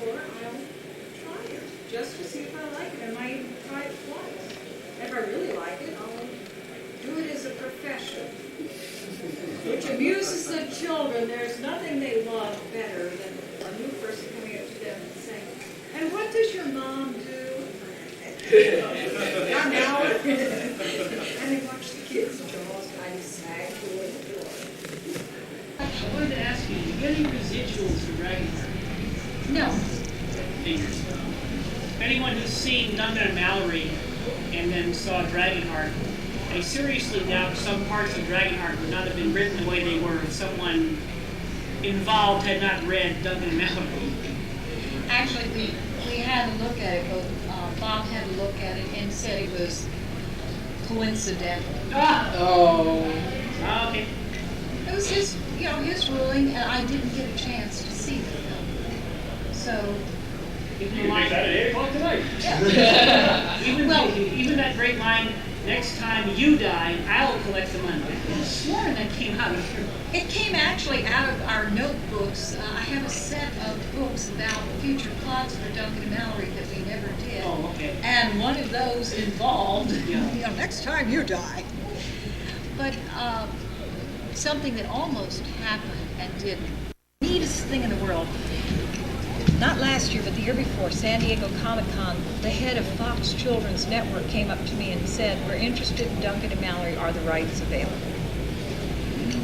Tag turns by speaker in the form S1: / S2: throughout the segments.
S1: dinosaur, I'll try it, just to see if I like it. I might try it twice. If I really like it, I'll do it as a profession, which amuses the children. There's nothing they love better than a new person coming up to them and saying, "And what does your mom do?" I'm now. And they watch the kids' jaws kind of sag toward the door.
S2: I wanted to ask you, do you get any residuals for Dragonheart?
S1: No.
S2: Figures. If anyone who's seen Duncan and Mallory and then saw Dragonheart, I seriously doubt some parts of Dragonheart would not have been written the way they were if someone involved had not read Duncan and Mallory.
S3: Actually, we had a look at it, but Bob had a look at it and said it was coincidental.
S2: Oh, okay.
S3: It was his, his ruling, and I didn't get a chance to see the film. So,
S2: You can make that at 8 o'clock tonight.
S3: Yeah.
S2: even that great line, "Next time you die, I'll collect the money." I could have sworn that came out of here.
S3: it came actually out of our notebooks. I have a set of books about future plots for Duncan and Mallory that we never did.
S2: Oh, okay.
S3: And one of those involved, next time you die. But something that almost happened and didn't. The neatest thing in the world, not last year, but the year before, San Diego Comic-Con, the head of Fox Children's Network came up to me and said, "We're interested in Duncan and Mallory. Are the rights available?"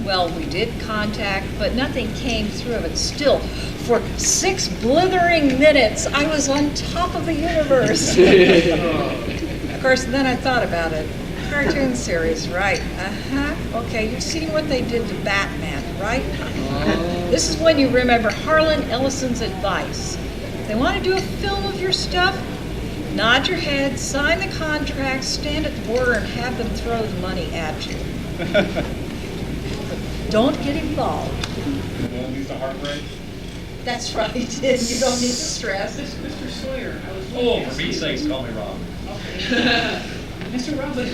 S3: Well, we did contact, but nothing came through of it. Still, for 6 blithering minutes, I was on top of the universe. Of course, then I thought about it. Cartoon series, right? Okay, you've seen what they did to Batman, right? This is when you remember Harlan Ellison's advice. If they want to do a film of your stuff, nod your head, sign the contract, stand at the border, and have them throw the money at you. Don't get involved.
S4: You don't use the heartbreak?
S3: That's right. You don't need to stress.
S2: Mr. Sawyer, I was
S4: Oh, for Pete's sakes, call me Rob.
S2: Okay. Mr. Robin.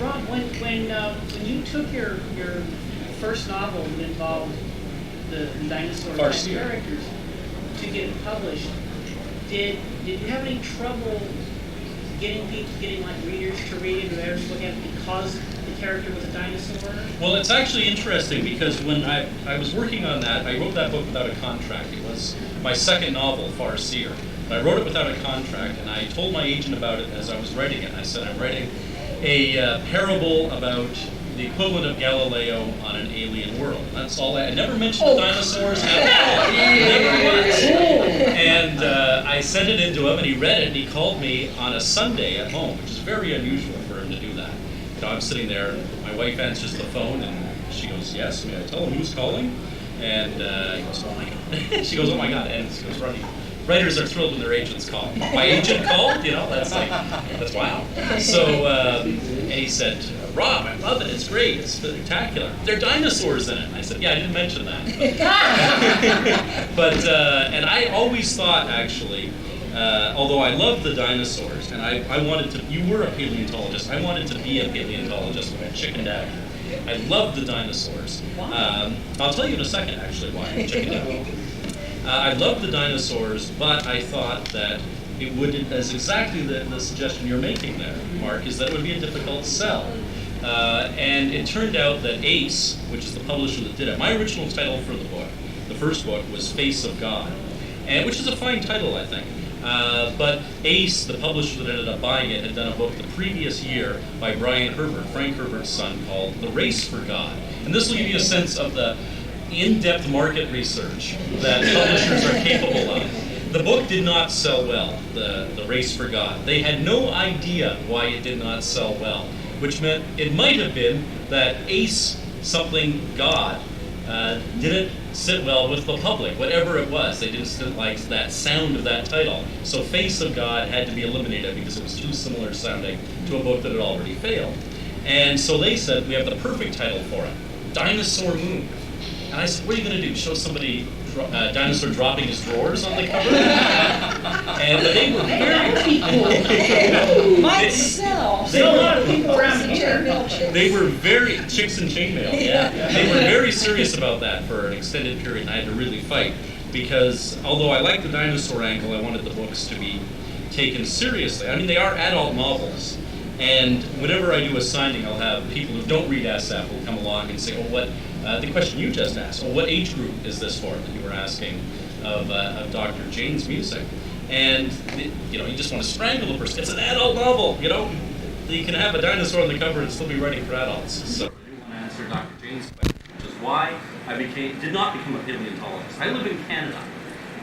S2: Rob, when you took your first novel that involved the dinosaur characters to get it published, did you have any trouble getting like readers to read it or ever look at it because the character was a dinosaur?
S4: Well, it's actually interesting because when I was working on that, I wrote that book without a contract. It was my second novel, Far Seer. I wrote it without a contract, and I told my agent about it as I was writing it. I said, I'm writing a parable about the equivalent of Galileo on an alien world. And that's all I never mentioned the dinosaurs at all. Never once. And I sent it in to him, and he read it, and he called me on a Sunday at home, which is very unusual for him to do that. You know, I'm sitting there, my wife answers the phone, and she goes, "Yes, may I tell him who's calling?" And he goes, "Oh my God." She goes, "Oh my God," and she goes running. Writers are thrilled when their agents call. My agent called, that's wow. So, and he said, "Rob, I love it, it's great, it's spectacular. There are dinosaurs in it." And I said, "Yeah, I didn't mention that." But, and I always thought, actually, although I loved the dinosaurs, and I wanted to, you were a paleontologist, I wanted to be a paleontologist when I chickened out. I loved the dinosaurs. I'll tell you in a second, actually, why I chickened out. I loved the dinosaurs, but I thought that it would, as exactly the suggestion you're making there, Mark, is that it would be a difficult sell. And it turned out that Ace, which is the publisher that did it, my original title for the book, the first book, was Face of God, and which is a fine title, I think. But Ace, the publisher that ended up buying it, had done a book the previous year by Brian Herbert, Frank Herbert's son, called The Race for God. And this will give you a sense of the in-depth market research that publishers are capable of. The book did not sell well, the Race for God. They had no idea why it did not sell well, which meant it might have been that Ace something God didn't sit well with the public, whatever it was. They didn't like that sound of that title. So Face of God had to be eliminated because it was too similar sounding to a book that had already failed. And so they said, we have the perfect title for it, Dinosaur Moon. And I said, what are you going to do? Show somebody dinosaur dropping his drawers on the cover? And they were very
S3: might sell.
S2: There are a lot of people around here.
S4: They were very chicks and chainmail. Yeah, they were very serious about that for an extended period, and I had to really fight. because although I like the dinosaur angle, I wanted the books to be taken seriously. I mean, they are adult novels, and whenever I do a signing, I'll have people who don't read SF will come along and say, "Oh, what?" The question you just asked, "Oh, what age group is this for?" That you were asking of Dr. Jane's music, and you know, you just want to strangle the person. It's an adult novel, you know. You can have a dinosaur on the cover and still be writing for adults. So I do want to answer Dr. Jane's question, which is why I did not become a paleontologist. I live in Canada.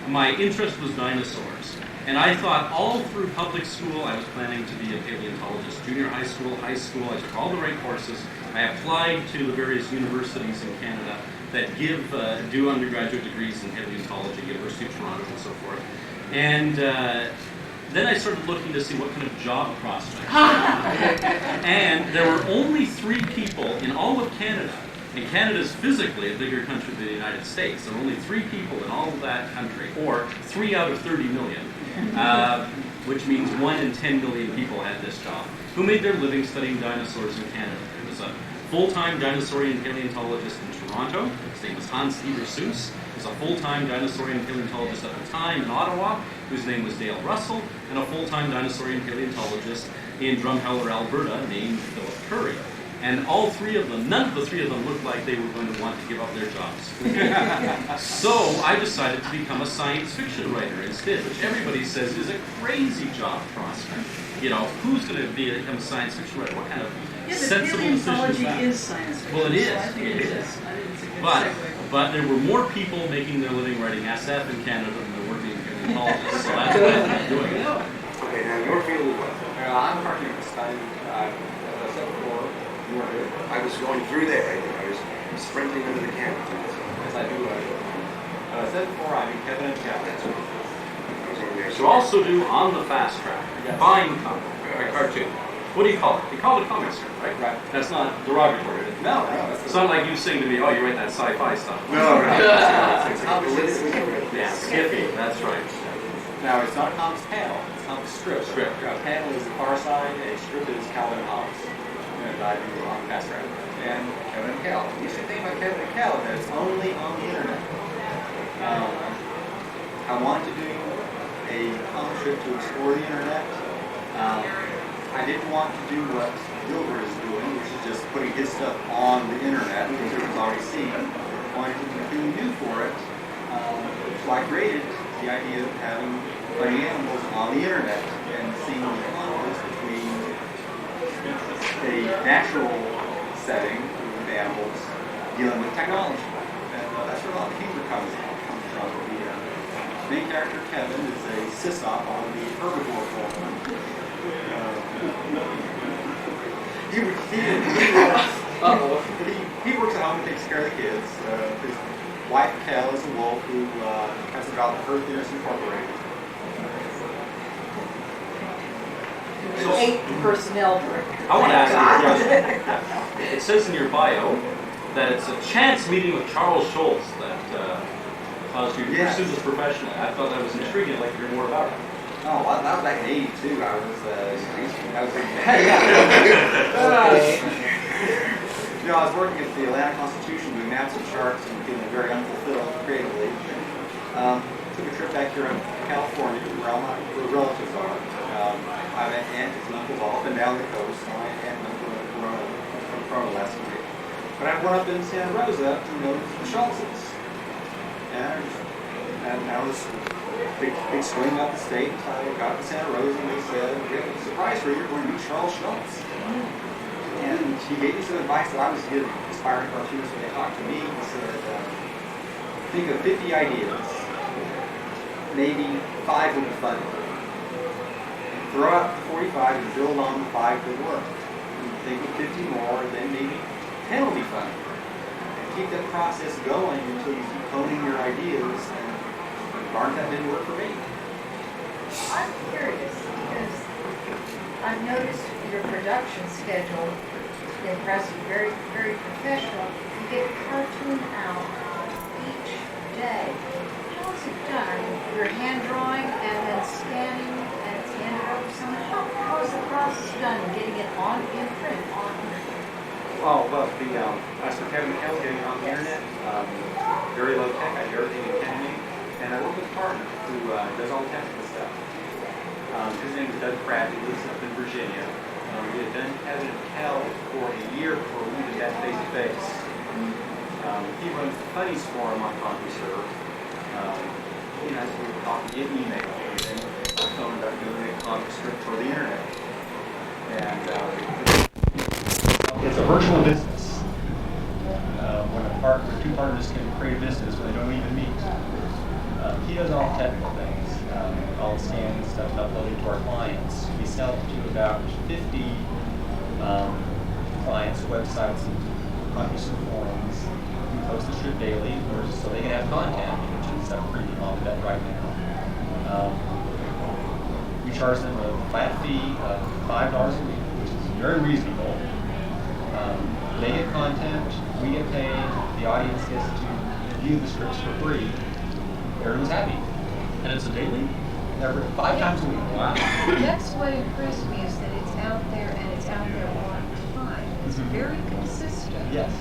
S4: My interest was dinosaurs. And I thought all through public school I was planning to be a paleontologist. Junior high school, I took all the right courses. I applied to the various universities in Canada that do undergraduate degrees in paleontology, University of Toronto and so forth. And then I started looking to see what kind of job prospects. And there were only 3 people in all of Canada, and Canada is physically a bigger country than the United States. There were only 3 people in all of that country, or 3 out of 30 million, which means 1 in 10 million people had this job, who made their living studying dinosaurs in Canada. There was a full-time dinosaurian paleontologist in Toronto. His name was Hans-Dieter Seuss. There's a full-time dinosaurian paleontologist at the time in Ottawa, whose name was Dale Russell, and a full-time dinosaurian paleontologist in Drumheller, Alberta, named Philip Curry. And all 3 of them, none of the 3 of them looked like they were going to want to give up their jobs. So I decided to become a science fiction writer instead, which everybody says is a crazy job prospect. You know, who's going to become a science fiction writer? What kind of sensible decision is that?
S5: Is science fiction.
S4: Well, it is.
S5: So I think it is. I think it's a good
S4: But
S5: segue.
S4: But there were more people making their living writing SF in Canada than there were being paleontologists, so that's what I'm doing.
S6: Okay, now your field is what?
S7: I'm currently studying, as I said before,
S6: I was going through there, I was sprinting under the camera.
S7: as I do, as I said before, I'm in Kevin and Kevin.
S6: That's right.
S4: You also do On the Fast Track,
S7: Yes.
S4: fine cartoon. What do you call it? You call it a comic strip, right?
S7: Right.
S4: That's not derogatory. Is it?
S7: No,
S4: It's not like you saying to me, "Oh, you write that sci-fi stuff."
S6: No,
S4: Yeah, Skippy, that's right.
S7: Now, it's not a comics panel, it's not a strip.
S4: Strip.
S7: A panel is the far side, a strip is Calvin and Hobbes. And I do on Fast Track. And Kevin and Cal. You should think about Kevin and Cal, that it's only on the internet. I want to do a comic strip to explore the internet. I didn't want to do what Gilbert is doing, which is just putting his stuff on the internet, because it was already seen. I wanted to do something new for it. So I created the idea of having funny animals on the internet and seeing the conflicts between a natural setting with animals dealing with technology. And that's where a lot of humor comes from. The main character, Kevin, is a sysop on the herbivore form. He works at home and takes care of the kids. His wife, Cal, is a wolf who has a job at Earth Incorporated.
S5: So 8 personnel director.
S4: I want to ask you a question. It says in your bio that it's a chance meeting with Charles Schulz that caused you to pursue this professionally. I thought that was intriguing. I'd like to hear more about it.
S7: Oh, well, that was back in '82. I was You know, I was working at the Atlanta Constitution doing maps of sharks and feeling very unfulfilled creatively. Took a trip back here in California where all my relatives are. I have aunts and uncles all up and down the coast. My aunt and uncle from Florida last week. But I went up in Santa Rosa to know the Schultzes. And I was big swing up the state until I got to Santa Rosa and they said, "We have a surprise for you, you're going to meet Charles Schulz." And he gave me some advice that I was giving aspiring cartoonists when they talked to me. He said, think of 50 ideas. Maybe 5 would be funny. Throw out the 45 and build on the 5 that work. And think of 50 more, and then maybe 10 will be funny. And keep that process going until you keep honing your ideas. And darn, that didn't work for me.
S8: I'm curious because I've noticed your production schedule is impressive, very, very professional. You get a cartoon out each day. How is it done? I mean, you're hand drawing and then scanning and it's handed over to someone. How is the process done in getting it in print?
S7: Oh, well, as for Kevin Kelly getting on the internet, very low tech. I do everything in Canada. And and I work with a partner who does all the technical stuff. His name is Doug Pratt. He lives up in Virginia. We had been having him tell for a year before we did that face to face. He runs the funnies forum on ConFURence. You know, we were talking via email, and then I phoned up doing a ConFURence for the internet. And it's a virtual business. When two partners can create a business where they don't even meet. He does all the technical things, all the scanning stuff, uploading to our clients. We sell to about 50 clients' websites and ConFURence forums. We post the strip daily, so they can have content, which is pretty on that right now. We charge them a flat fee of $5 a week, which is very reasonable. They get content, we get paid, the audience gets to view the scripts for free. Everyone's happy. And it's a daily? Every 5 times a week. Wow.
S3: That's what impressed me, is that it's out there and it's out there on time. It's very consistent.
S7: Yes.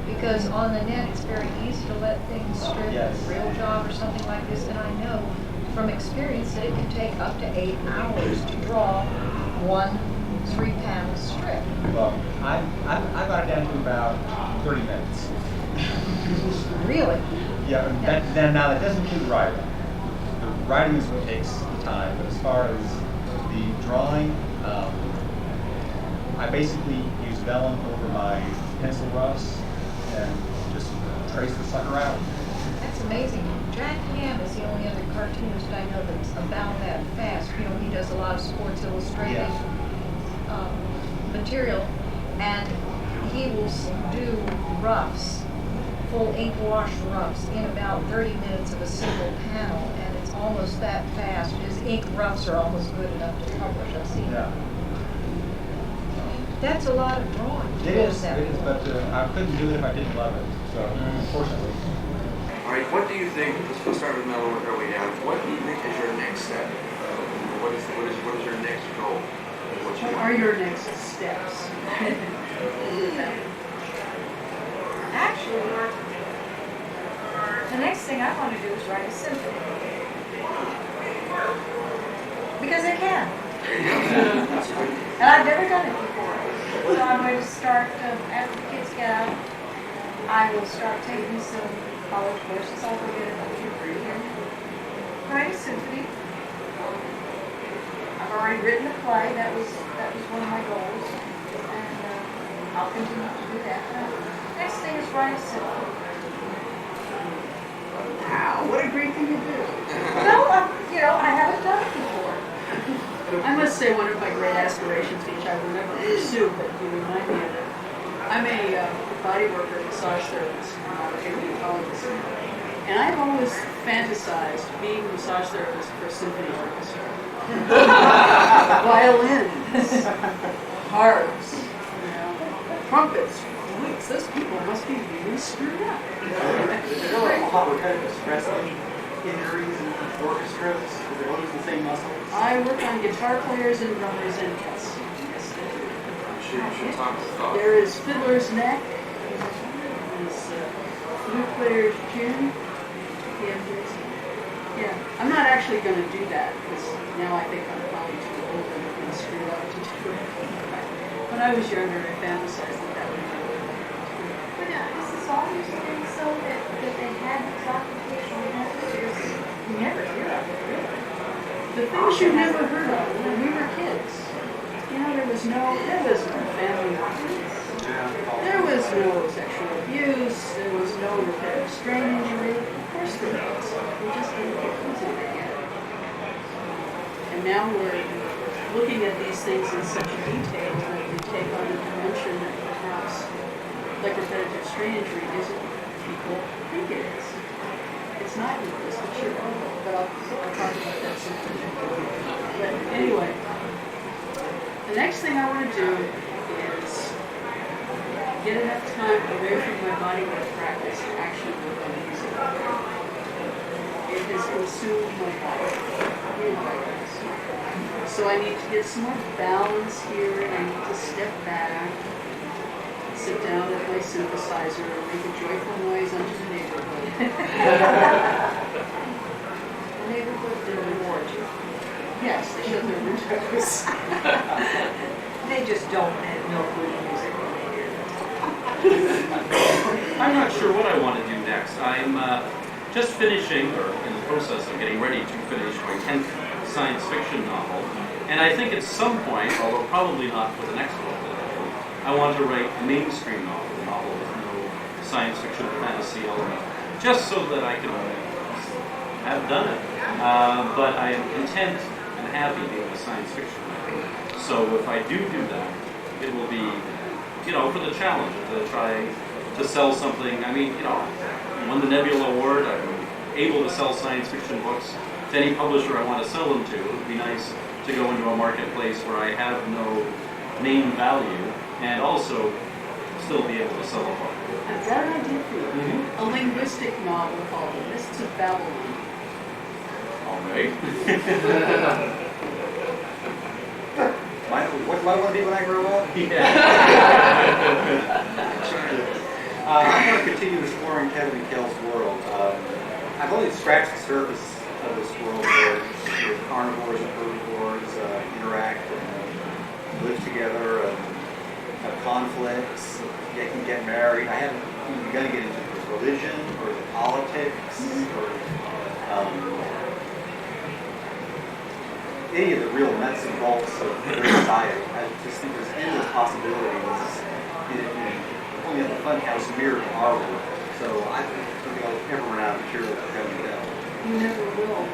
S3: Because on the net, it's very easy to let things strip,
S7: Yes.
S3: a real job or something like this, and I know from experience that it can take up to 8 hours to draw one 3-panel strip.
S7: Well, I got it down to about 30 minutes.
S3: Really?
S7: Yeah, now that doesn't include writing. The writing is what takes the time, but as far as the drawing, I basically use vellum over my pencil roughs and just trace the sucker out.
S3: That's amazing. Jack Ham is the only other cartoonist I know that's about that fast. You know, he does a lot of Sports Illustrated material, and he will do roughs, full ink wash roughs, in about 30 minutes of a single panel, and it's almost that fast. His ink roughs are almost good enough to publish. I've seen that. That's a lot of drawing.
S7: It is, but I couldn't do it if I didn't love it, so unfortunately.
S6: All right, what do you think, let's start with Mellow, work our way down. What do you think is your next step? What is your next goal?
S5: What are your next steps?
S8: Actually, the next thing I want to do is write a symphony. Because I can. And I've never done it before. So I'm going to start, after the kids get out, I will start taking some college courses. I'll go get a degree and write a symphony. I've already written a play. That was one of my goals. And I'll continue to do that. Next thing is write a symphony.
S5: Wow, what a great thing to do.
S8: Well, I haven't done it before.
S5: I must say one of my great aspirations, which I will never pursue, but you remind me of it. I'm a body worker, massage therapist, I'm a paleontologist. And I've always fantasized being a massage therapist for a symphony orchestra. Violins, harps, trumpets, flutes. Those people must be really screwed up.
S7: What kind of wrestling injuries and orchestras? Do they all use the same muscles?
S5: I work on guitar players and drummers and yes, they do.
S6: You should talk to Thoth.
S5: There is Fiddler's Neck. There's flute player's chin. Yeah, I'm not actually going to do that because now I think I'm probably too old and screwed up to do it. When I was younger, I fantasized that would be good.
S8: But this is all these things so that they had these occupational hazards. You never hear of it, really.
S5: The things you never heard of when we were kids. You know, there was no family violence. There was no sexual abuse. There was no repetitive strain injury. Of course there was. We just didn't get into it yet. And now we're looking at these things in such detail that we take on a dimension that perhaps, like repetitive strain injury, isn't what people think it is. It's not useless, but sure. But I'll talk about that sometime. But anyway, the next thing I want to do is get enough time away from my bodywork practice to actually work on music. It has consumed my body. So I need to get some more balance here, and I need to step back, sit down at my synthesizer, and make a joyful noise unto the neighborhood. Yes, they shut their windows.
S8: They just don't have milkweed music when they hear that.
S4: I'm not sure what I want to do next. I'm just finishing, or in the process of getting ready to finish my 10th science fiction novel. And I think at some point, although probably not for the next book that I do, I want to write a mainstream novel, a novel with no science fiction or fantasy element, just so that I can have done it. But I am content and happy being a science fiction writer. So if I do that, it will be, for the challenge to try to sell something. I mean, I won the Nebula Award. I'm able to sell science fiction books to any publisher I want to sell them to. It would be nice to go into a marketplace where I have no name value and also still be able to sell a book.
S5: I've got an idea for you. A linguistic novel called The Mists of Babylon.
S4: All right.
S7: What do I want to be when I grow up?
S4: Yeah.
S7: I'm going to continue exploring Kevin and Kel's world. I've only scratched the surface of this world where carnivores and herbivores interact and live together and have conflicts. They can get married. I haven't even begun to get into the religion or the politics or any of the real nuts and bolts of society. I just think there's endless possibilities in it. Only at the Funhouse Mirth our world. So I don't think I'll ever run out of material for Kevin and Kel.
S5: You never will.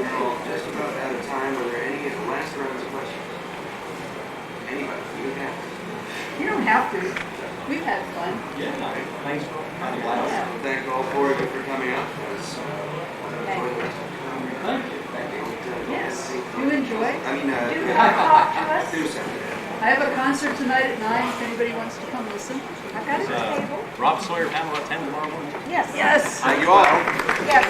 S6: Well, just about out of time. Are there any last rounds of questions? Anybody? You have.
S5: You don't have to. We've had fun.
S4: Yeah. Thanks for coming.
S6: Well, thank all four of you for coming up. It was enjoy the rest of your time.
S4: Thank you.
S5: Yes. You enjoy?
S6: I mean,
S8: Do you want to talk to us?
S6: do something.
S5: I have a concert tonight at 9 if anybody wants to come listen.
S8: I've got a table.
S4: Rob Sawyer panel at 10 tomorrow morning.
S8: Yes. Yes.
S6: Thank you all.
S8: Yes.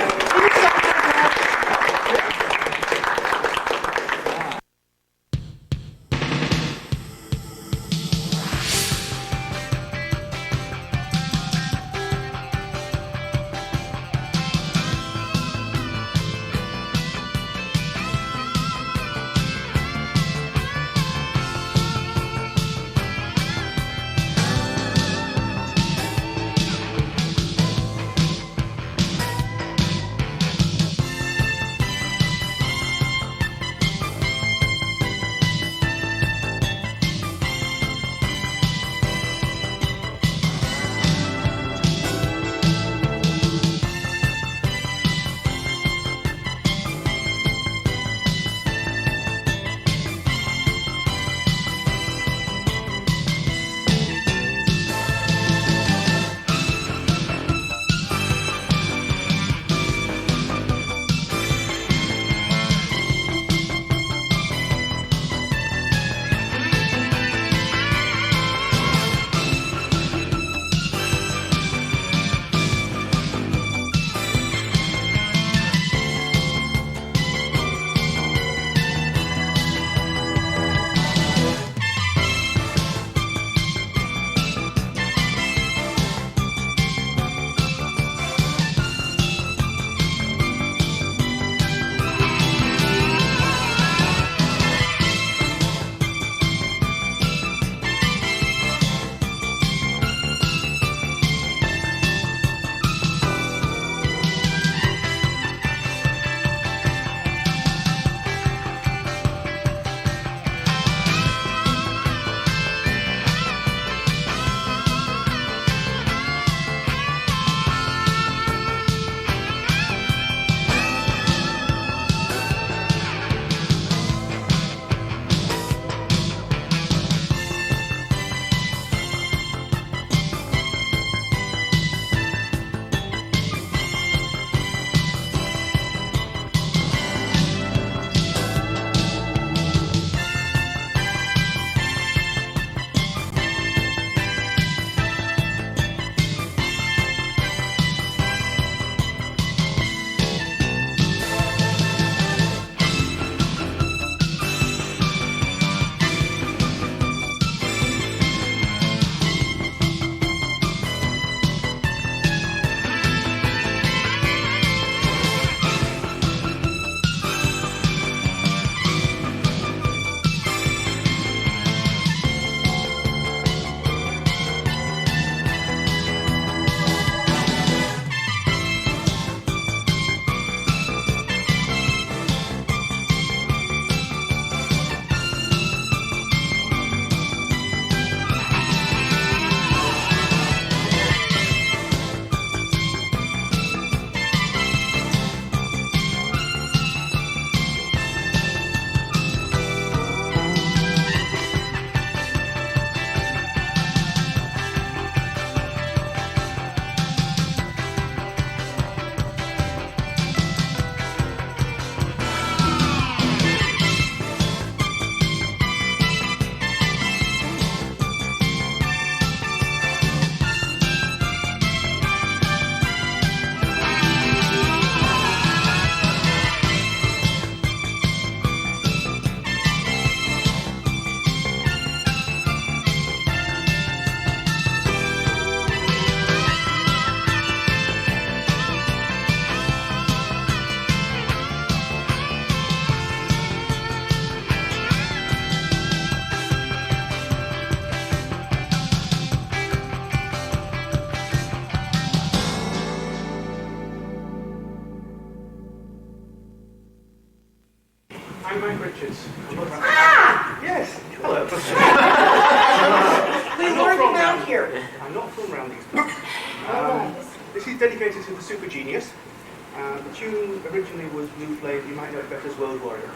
S9: I'm Mike Richards. Yes, hello.
S5: We learned about here.
S9: I'm not from round these parts. This is dedicated to the super genius. The tune originally was Blue Flame, you might know it better as World Warrior.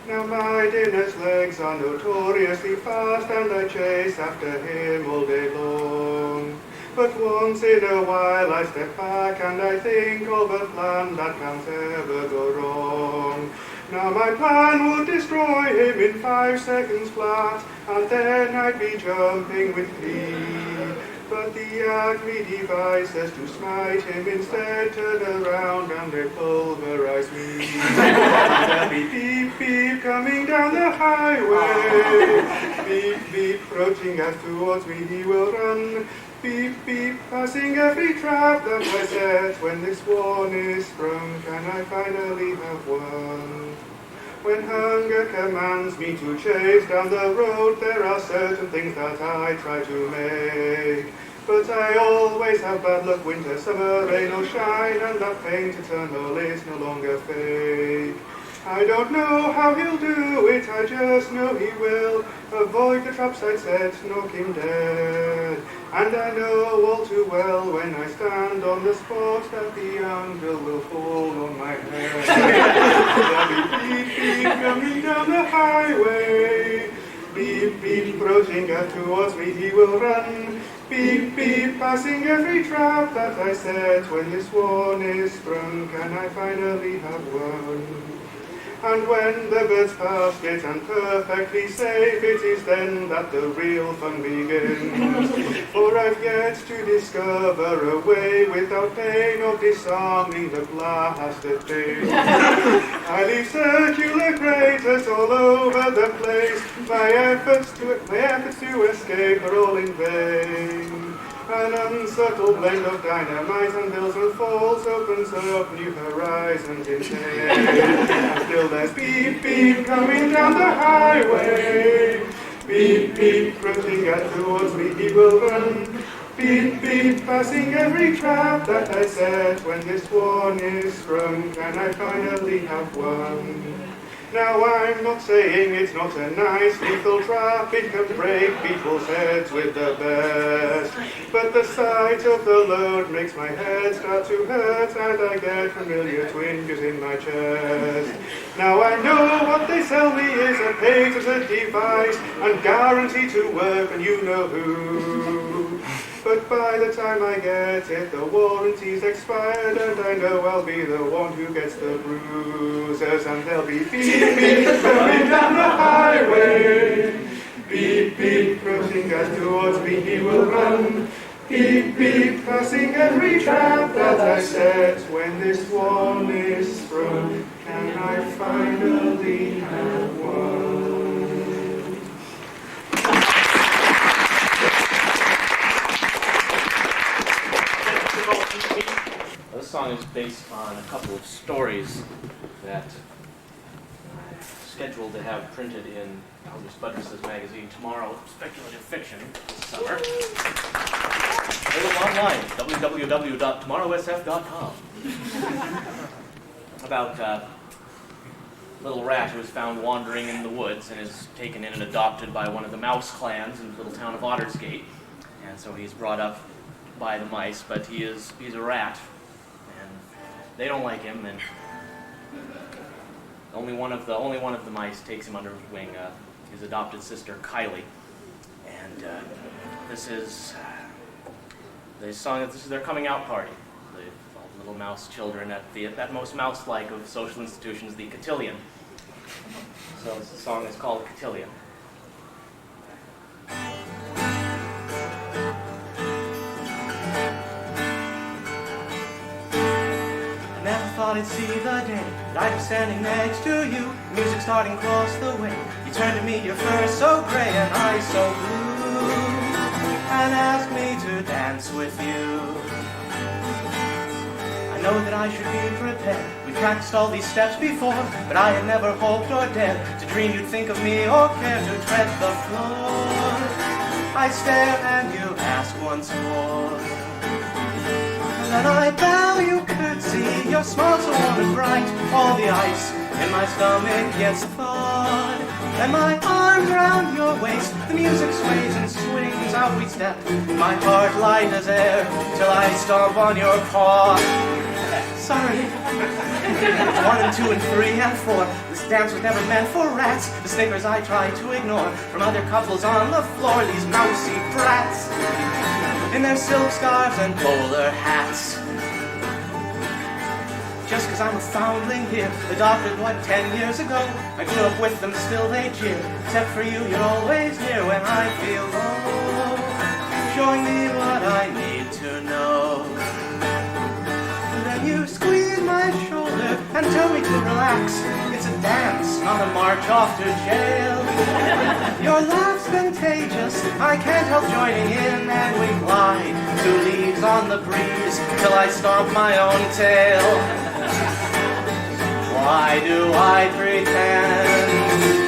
S9: Now my dinner's legs are notoriously fast and I chase after him all day long. But once in a while I step back and I think of a plan that can't ever go wrong. Now my plan would destroy him in 5 seconds flat, and then I'd be jumping with glee. But the Acme device says to smite him instead, turn around and they pulverize me. There'll be beep beep coming down the highway. Beep beep approaching as towards me he will run. Beep beep passing every trap that I set. When this one is sprung, can I finally have one? When hunger commands me to chase down the road, there are certain things that I try to make. But I always have bad luck, winter, summer, rain or shine, and that pain eternal is no longer fake. I don't know how he'll do it, I just know he will. Avoid the traps I set, knock him dead. And I know all too well when I stand on the spot that the anvil will fall on my head. There'll be beep beep coming down the highway. Beep beep approaching towards me he will run. Beep beep passing every trap that I set. When this one is sprung, can I finally have one? And when the birds pass fit and perfectly safe, it is then that the real fun begins. For I've yet to discover a way without pain of disarming the blasted thing. I leave circular craters all over the place. My efforts to escape are all in vain. An unsettled blend of dynamite and bills and falls opens up new horizons in shade. And still there's beep beep coming down the highway. Beep beep approaching towards me he will run. Beep beep passing every trap that I set. When this one is sprung, can I finally have one? Now I'm not saying it's not a nice lethal trap, it can break people's heads with the best. But the sight of the load makes my head start to hurt and I get familiar twinges in my chest. Now I know what they sell me is a patented device and guaranteed to work and you know who. But by the time I get it, the warranty's expired, and I know I'll be the one who gets the bruises, and they'll be beep beep coming down the highway. Beep beep approaching towards me he will run. Beep beep passing every trap that I set. When this one is sprung, can I finally have one?
S10: This song is based on a couple of stories that I'm scheduled to have printed in August Buttress's magazine tomorrow, Speculative Fiction, this summer. Available online, www.tomorrowsf.com. About a little rat who is found wandering in the woods and is taken in and adopted by one of the mouse clans in the little town of Ottersgate. And so he's brought up by the mice, but he's a rat. They don't like him, and only one of the mice takes him under his wing. His adopted sister Kylie, and this is their coming out party. All the little mouse children at that most mouse-like of social institutions, the Cotillion. So the song is called Cotillion. Thought I'd see the day that I'd be standing next to you, music starting across the way. You turned to me, your fur so gray and eyes so blue, and asked me to dance with you. I know that I should be prepared. We practiced all these steps before, but I had never hoped or dared to dream you'd think of me or care to tread the floor. I stare and you ask once more. And then I bow you curtsy, your smile so warm and bright, all the ice and my stomach gets thawed. Then my arms round your waist, the music sways and swings, out we step, my heart light as air, till I stomp on your paw. Sorry. 1 and 2 and 3 and 4. This dance was never meant for rats. The snickers I try to ignore from other couples on the floor. These mousy brats in their silk scarves and bowler hats. Just 'cause I'm a foundling here, adopted, 10 years ago. I grew up with them, still they cheer. Except for you, you're always near when I feel low, showing me what I need to know. Then you squeeze my shoulder and tell me to relax. It's a dance, not a march off to jail. Your laugh's contagious, I can't help joining in, and we glide 2 leagues on the breeze till I stomp my own tail. Why do I pretend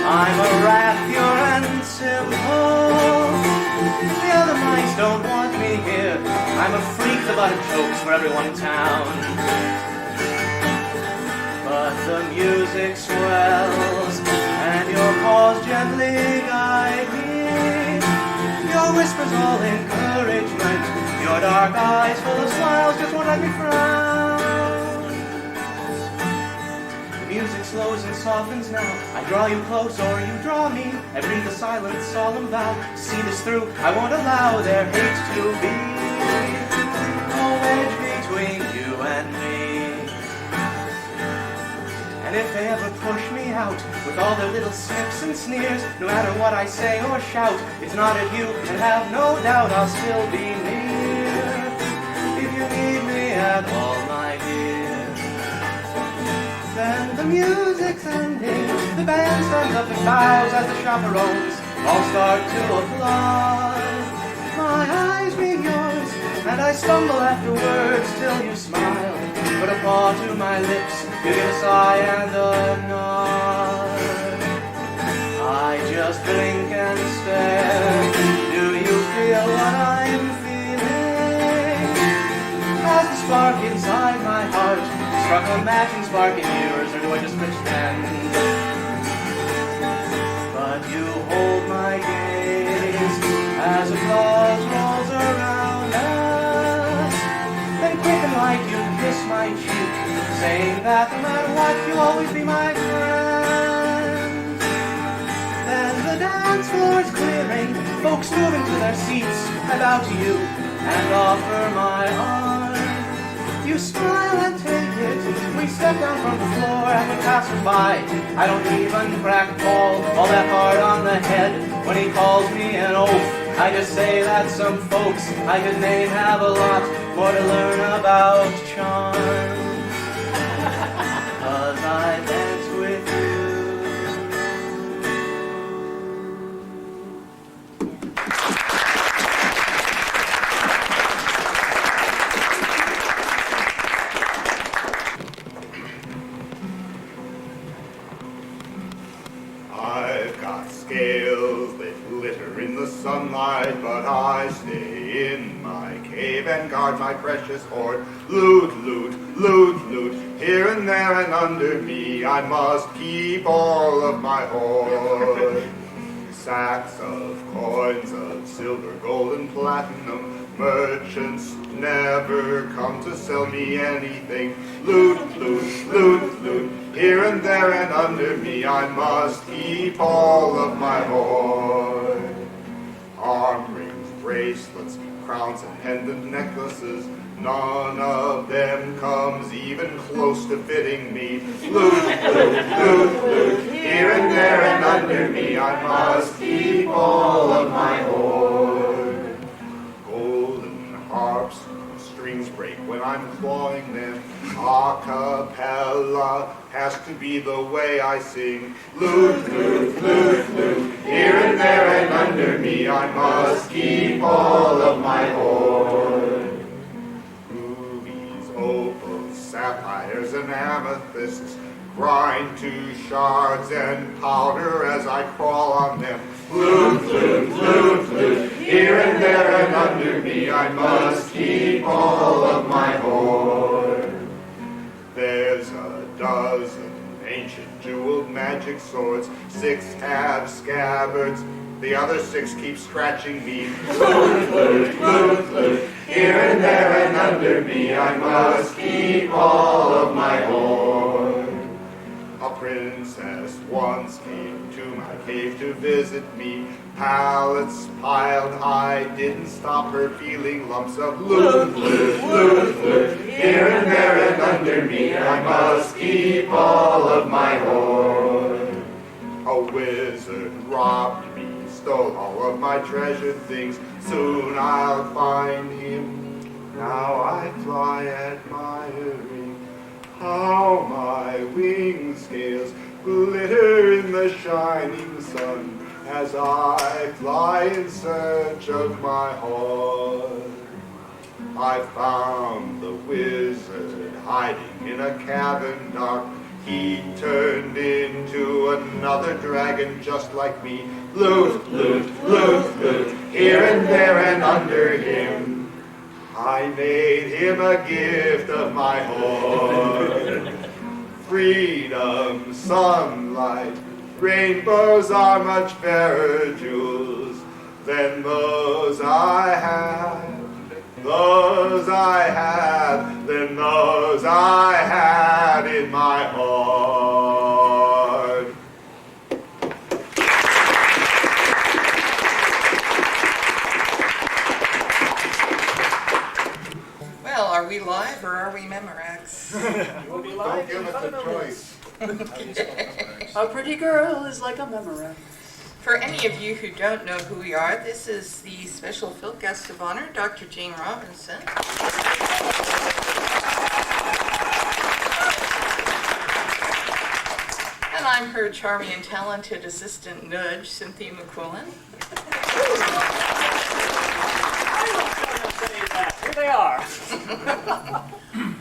S10: I'm a rat, pure and simple? The other mice don't want me here. I'm a freak, the butt of jokes for everyone in town. But the music swells, and your paws gently guide me. Your whispers all encouragement, your dark eyes full of smiles just won't let me frown. Music slows and softens now. I draw you close or you draw me. I breathe a silent, solemn vow. To see this through, I won't allow their hate to be. No wedge between you and me. And if they ever push me out with all their little snips and sneers, no matter what I say or shout, it's not at you, and have no doubt I'll still be near. If you need me at all, my dear. Then the music's ending, the band stands up and bows as the chaperones all start to applaud. My eyes meet yours, and I stumble afterwards till you smile. Put a paw to my lips, you give a sigh and a nod. I just blink and stare. Do you feel what I'm feeling? As the spark inside my heart struck a matching spark in yours, or do I just pretend? But you hold my gaze as applause rolls around us. Then quick and light you kiss my cheek, saying that no matter what, you'll always be my friend. Then the dance floor's clearing, folks moving to their seats. I bow to you and offer my arm. You smile and take it. We step down from the floor and we pass her by. I don't even crack Paul all that hard on the head when he calls me an oaf. I just say that some folks I could name have a lot more to learn about charm. 'Cause I dance with you.
S11: Scales that glitter in the sunlight, but I stay in my cave and guard my precious hoard. Loot, loot, loot, loot, here and there and under me, I must keep all of my hoard. Sacks of coins of silver, gold, and platinum, merchants never come to sell me anything. Loot, loot, loot, loot, here and there and under me, I must keep all of my hoard. Arm rings, bracelets, crowns, and pendant necklaces, none of them comes even close to fitting me. Loot, loot, loot, loot, here and there and under me, I must keep all of my hoard. Golden harps, strings break when I'm clawing them. A cappella has to be the way I sing. Loot, loot, loot, loot, here and there and under me, I must keep all of my hoard. Rubies, opals, sapphires, and amethysts grind to shards and powder as I crawl on them. Loot, loot, loot, loot, here and there and under me, I must keep all of my hoard. There's a dozen ancient jeweled magic swords. 6 have scabbards, the other 6 keep scratching me. Flute, flute, flute, flute, here and there and under me, I must keep all of my hoard. A princess once came to my cave to visit me. Pallets piled high didn't stop her feeling lumps of flute, flute, flute, flute, here and there and under me, I must keep all of my hoard. A wizard robbed me, stole all of my treasured things. Soon I'll find him. Now I fly admiring how my wing scales glitter in the shining sun as I fly in search of my hoard. I found the wizard hiding in a cavern dark. He turned into another dragon just like me. Flute, flute, flute, flute, here and there and under him. I made him a gift of my hoard. Freedom, sunlight, rainbows are much fairer jewels than those I had. Those I had, than those I had in my heart.
S12: Well, are we live or are we Memorex?
S9: We'll be live.
S11: Don't give us a choice.
S5: A pretty girl is like a memory.
S12: For any of you who don't know who we are, this is the special Filk guest of honor, Dr. Jane Robinson. And I'm her charming and talented assistant nudge, Cynthia McQuillan.
S5: Here they are.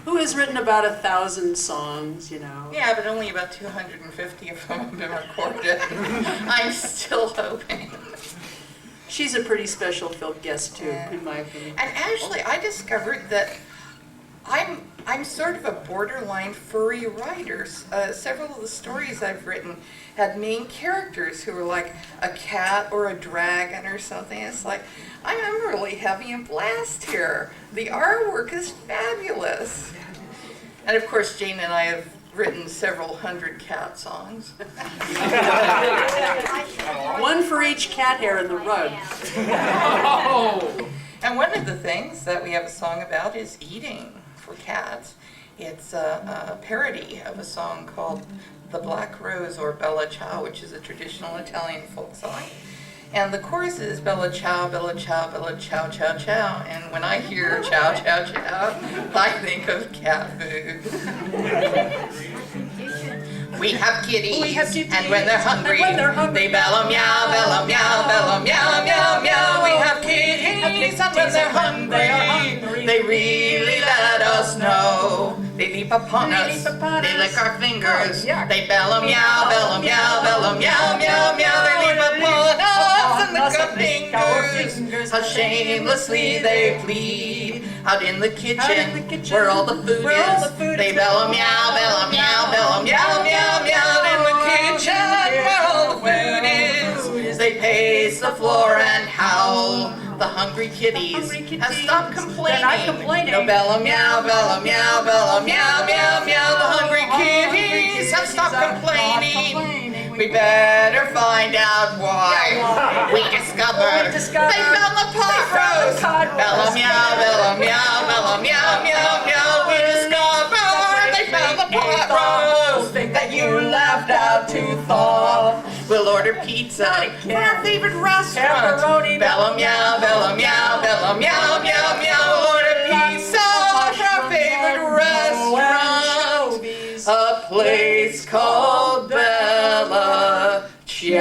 S5: Who has written about 1,000 songs, you know?
S12: Yeah, but only about 250 of them have been recorded. I'm still hoping.
S5: She's a pretty special Filk guest too, in my opinion.
S12: And actually, I discovered that I'm sort of a borderline furry writer. Several of the stories I've written had main characters who were like a cat or a dragon or something. It's like, I'm really having a blast here. The artwork is fabulous. And of course, Jane and I have written several hundred cat songs.
S5: One for each cat hair in the rug.
S12: And one of the things that we have a song about is eating for cats. It's a parody of a song called The Black Rose or Bella Ciao, which is a traditional Italian folk song. And the chorus is Bella Ciao, Bella Ciao, Bella Ciao, Ciao, Ciao. And when I hear Ciao, Ciao, Ciao, I think of cat food. We have kitties, and when they're hungry, they bellow meow, bellow meow, bellow meow, meow, meow. We have kitties, and when they're hungry, they really let us know. They leap upon us, they lick our fingers, they bellow meow, bellow meow, bellow meow, meow, meow. They leap upon us and lick our fingers. How shamelessly they plead out in the kitchen, where all the food is. They bellow meow, bellow meow, bellow meow, meow, meow. In the kitchen, where all the food is, they pace the floor and howl. The hungry kitties have stopped complaining. No bellow meow, bellow meow, bellow meow, meow, meow. The hungry kitties have stopped complaining. We better find out why. We discovered they found the pot roast. Bellow meow, bellow meow, bellow meow, meow, meow. We discovered they found the pot roast that you left out to thaw. We'll order pizza from our favorite restaurant. Bellow meow, bellow meow, bellow meow, meow, meow. We'll order pizza from our favorite restaurant. A place called Bella Ciao.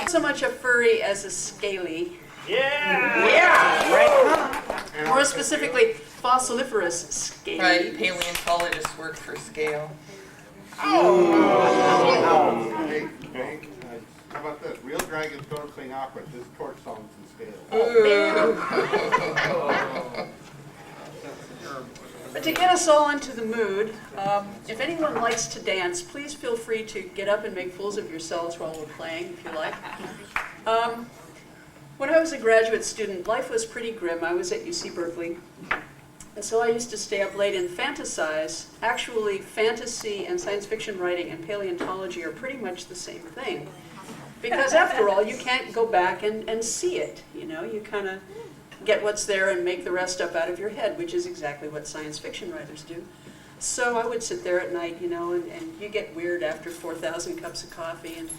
S5: So much a furry as a scaly.
S12: Yeah! Right.
S5: More specifically, fossiliferous scaly.
S12: Right, paleontologists work for scale.
S11: Hey, how about this? Real dragon Dragon's going to sing opera, just torch songs and scales.
S5: But to get us all into the mood, if anyone likes to dance, please feel free to get up and make fools of yourselves while we're playing, if you like. When I was a graduate student, life was pretty grim. I was at UC Berkeley. And so I used to stay up late and fantasize. Actually, fantasy and science fiction writing and paleontology are pretty much the same thing. Because after all, you can't go back and see it. You know, you kind of get what's there and make the rest up out of your head, which is exactly what science fiction writers do. So I would sit there at night, you know, and you get weird after 4,000 cups of coffee. And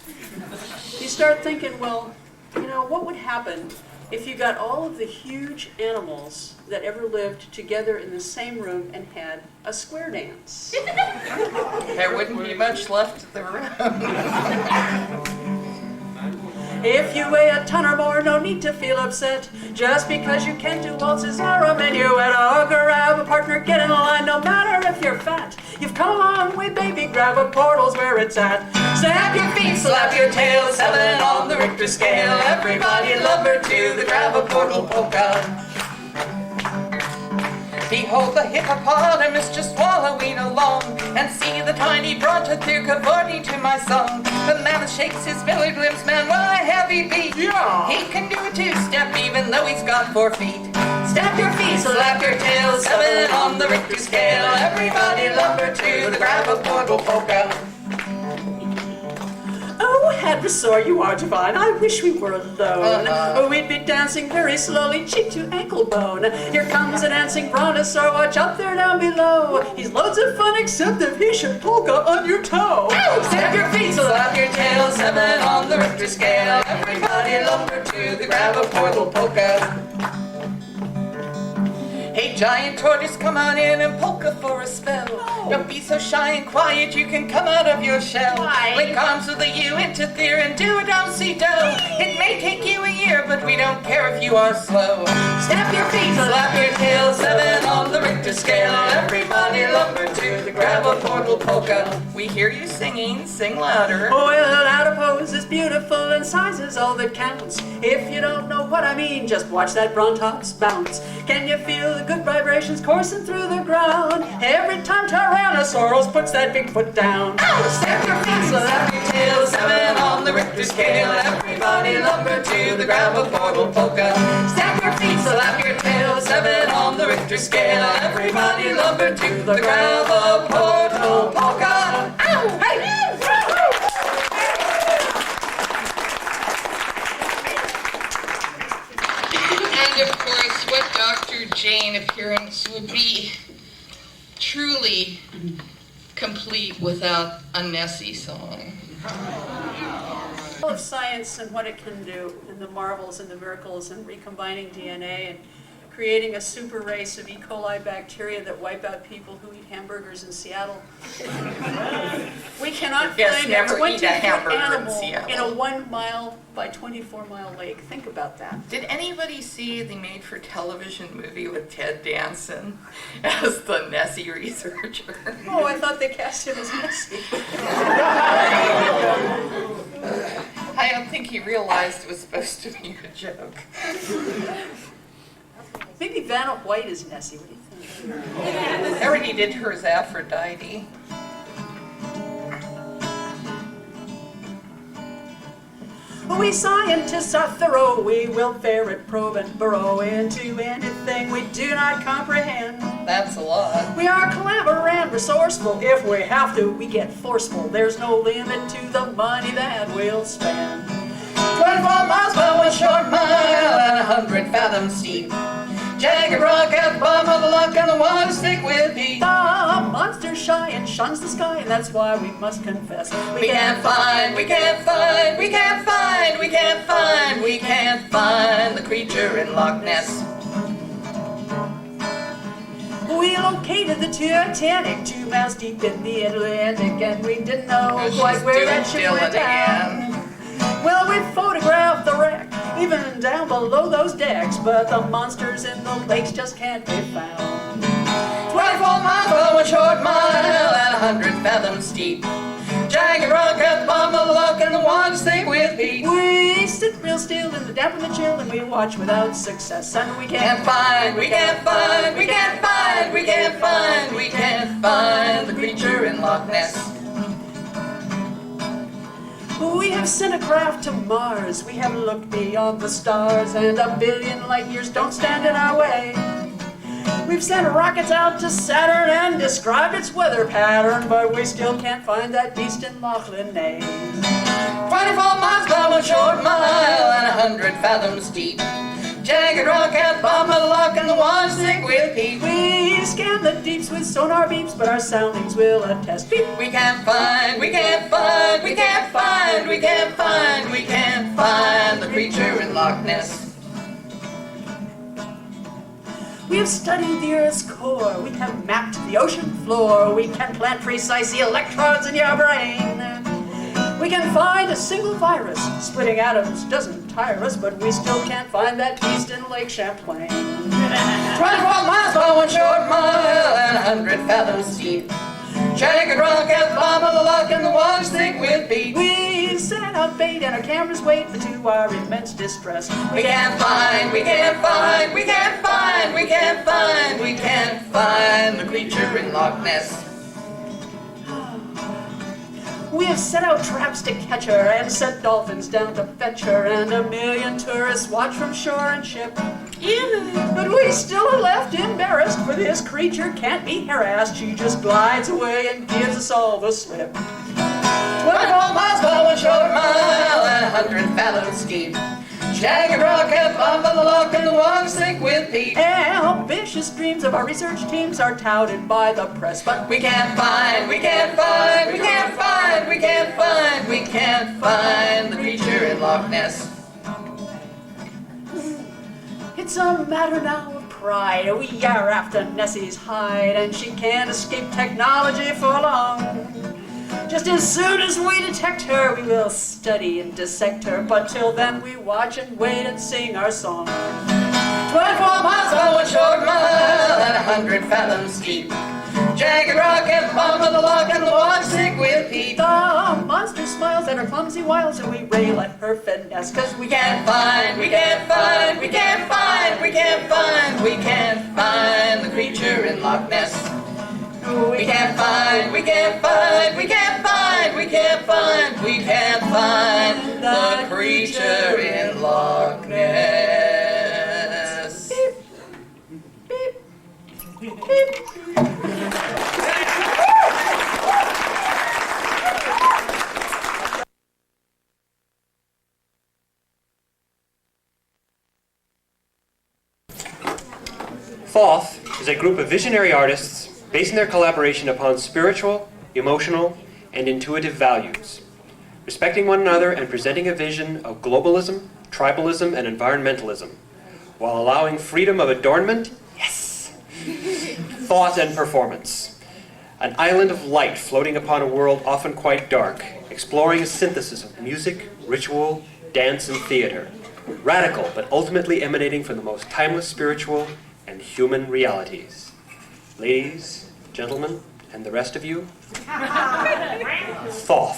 S5: you start thinking, well, you know, what would happen if you got all of the huge animals that ever lived together in the same room and had a square dance?
S12: There wouldn't be much left of the room.
S5: If you weigh a ton or more, no need to feel upset. Just because you can't do waltzes or a minuet, or grab a partner, get in line, no matter if you're fat. You've come a long way, baby, Gravaportal's where it's at. Snap your feet, slap your tail, 7 on the Richter scale. Everybody lumber to the Gravaportal Polka.
S12: Behold the hippopotamus just wallowing along, and see the tiny bronto through cavorting to my song. The mammoth shakes his belly limbs, man, what a heavy beat. Yeah. He can do a 2-step even though he's got 4 feet. Snap your feet, slap your tail, 7 on the Richter scale. Everybody lumber to the Gravaportal Polka.
S5: Oh, Hadrosaur, you are divine. I wish we were alone. We'd be dancing very slowly, cheek to ankle bone. Here comes a dancing brontosaur, watch out there down below. He's loads of fun, except if he should polka on your toe.
S12: Snap your feet, slap your tail, 7 on the Richter scale. Everybody lumber to the Gravaportal Polka. Hey, giant tortoise, come on in and polka for a spell. Don't be so shy and quiet, you can come out of your shell. Link arms with a U into there and do a do-si-do. It may take you a year, but we don't care if you are slow. Snap your feet, slap your tail, 7 on the Richter scale. Everybody lumber to the Gravaportal Polka. We hear you singing, sing louder.
S5: Well, adipose is beautiful and size is all that counts. If you don't know what I mean, just watch that brontops bounce. Can you feel the good vibrations coursing through the ground? Every time Tyrannosaurus puts that big foot down.
S12: Snap your feet, slap your tail, 7 on the Richter scale. Everybody lumber to the Gravaportal Polka. Snap your feet, slap your tail, 7 on the Richter scale. Everybody lumber to the Gravaportal Polka. Ow! Hey!
S13: And of course, what Dr. Jane appearance would be truly complete without a Nessie song.
S5: Of science and what it can do, and the marvels and the miracles, and recombining DNA and creating a super race of E. coli bacteria that wipe out people who eat hamburgers in Seattle. We cannot find a 20-foot animal in a 1 mile by 24 mile lake. Think about that.
S12: Did anybody see the made-for-television movie with Ted Danson as the Nessie researcher?
S5: Oh, I thought they cast him as Nessie.
S12: I don't think he realized it was supposed to be a joke.
S5: Maybe Vanna White is Nessie. What do you think?
S12: I already did her as Aphrodite.
S5: We scientists are thorough. We will ferret, probe, and burrow into anything we do not comprehend.
S12: That's a lot.
S5: We are clever and resourceful. If we have to, we get forceful. There's no limit to the money that we'll spend.
S12: 24 miles by 1 short mile and 100 fathoms steep. Jagged rock at the bottom of the luck and the water stick with me.
S5: The monster shy and shuns the sky, and that's why we must confess.
S12: We can't find the creature in Loch Ness.
S5: We located the Titanic 2 miles deep in the Atlantic, and we didn't know quite where that ship went down. Well, we photographed the wreck, even down below those decks, but the monsters in the lakes just can't be found.
S12: 24 miles by 1 short mile and 100 fathoms deep. Jagged rock at the bottom of the luck and the water stay with me.
S5: We stood still in the damp and the chill, and we watch without success. And we
S12: Can't find, we can't find, we can't find, we can't find, we can't find the creature in Loch Ness.
S5: We have sent a craft to Mars, we have looked beyond the stars, and a billion light years don't stand in our way. We've sent rockets out to Saturn and described its weather pattern, but we still can't find that beast in Loch Ness.
S12: 24 miles by 1 short mile and 100 fathoms deep. Jagged rock at the bottom of the loch and the water's thick with peat.
S5: We scan the deeps with sonar beams, but our soundings will attest. Beep.
S12: We can't find, we can't find, we can't find, we can't find, we can't find the creature in Loch Ness.
S5: We have studied the Earth's core, we have mapped the ocean floor, we can plant precise electrodes in your brain. We can find a single virus, splitting atoms doesn't tire us, but we still can't find that beast in Lake Champlain.
S12: 24 miles by 1 short mile and 100 fathoms deep. Jagged rock at the bottom of the loch and the water's thick with peat.
S5: We sent out bait and our cameras wait, but to our immense distress,
S12: we can't find, we can't find, we can't find, we can't find, we can't find the creature in Loch Ness.
S5: We have set out traps to catch her and sent dolphins down to fetch her, and a million tourists watch from shore and ship. But we still are left embarrassed, for this creature can't be harassed. She just glides away and gives us all the slip.
S12: 24 miles by 1 short mile and 100 fathoms deep. Jagged rock at the bottom of the loch and the water's thick with peat.
S5: Ambitious dreams of our research teams are touted by the press, but
S12: we can't find, we can't find, we can't find, we can't find, we can't find the creature in Loch Ness.
S5: It's a matter now of pride. We are after Nessie's hide, and she can't escape technology for long. Just as soon as we detect her, we will study and dissect her, but till then we watch and wait and sing our song.
S12: 24 miles by 1 short mile and 100 fathoms deep. Jagged rock at the bottom of the loch and the water's thick with peat.
S5: The monster smiles at her clumsy wiles, and we rail at her finesse, 'cause
S12: we can't find, we can't find, we can't find, we can't find, we can't find the creature in Loch Ness. We can't find, we can't find, we can't find, we can't find, we can't find the creature in Loch Ness.
S5: Beep. Beep. Beep.
S14: Thoth is a group of visionary artists basing their collaboration upon spiritual, emotional, and intuitive values, respecting one another and presenting a vision of globalism, tribalism, and environmentalism, while allowing freedom of adornment, yes, thought and performance. An island of light floating upon a world often quite dark, exploring a synthesis of music, ritual, dance, and theater, radical but ultimately emanating from the most timeless spiritual and human realities. Ladies, gentlemen, and the rest of you, Thoth.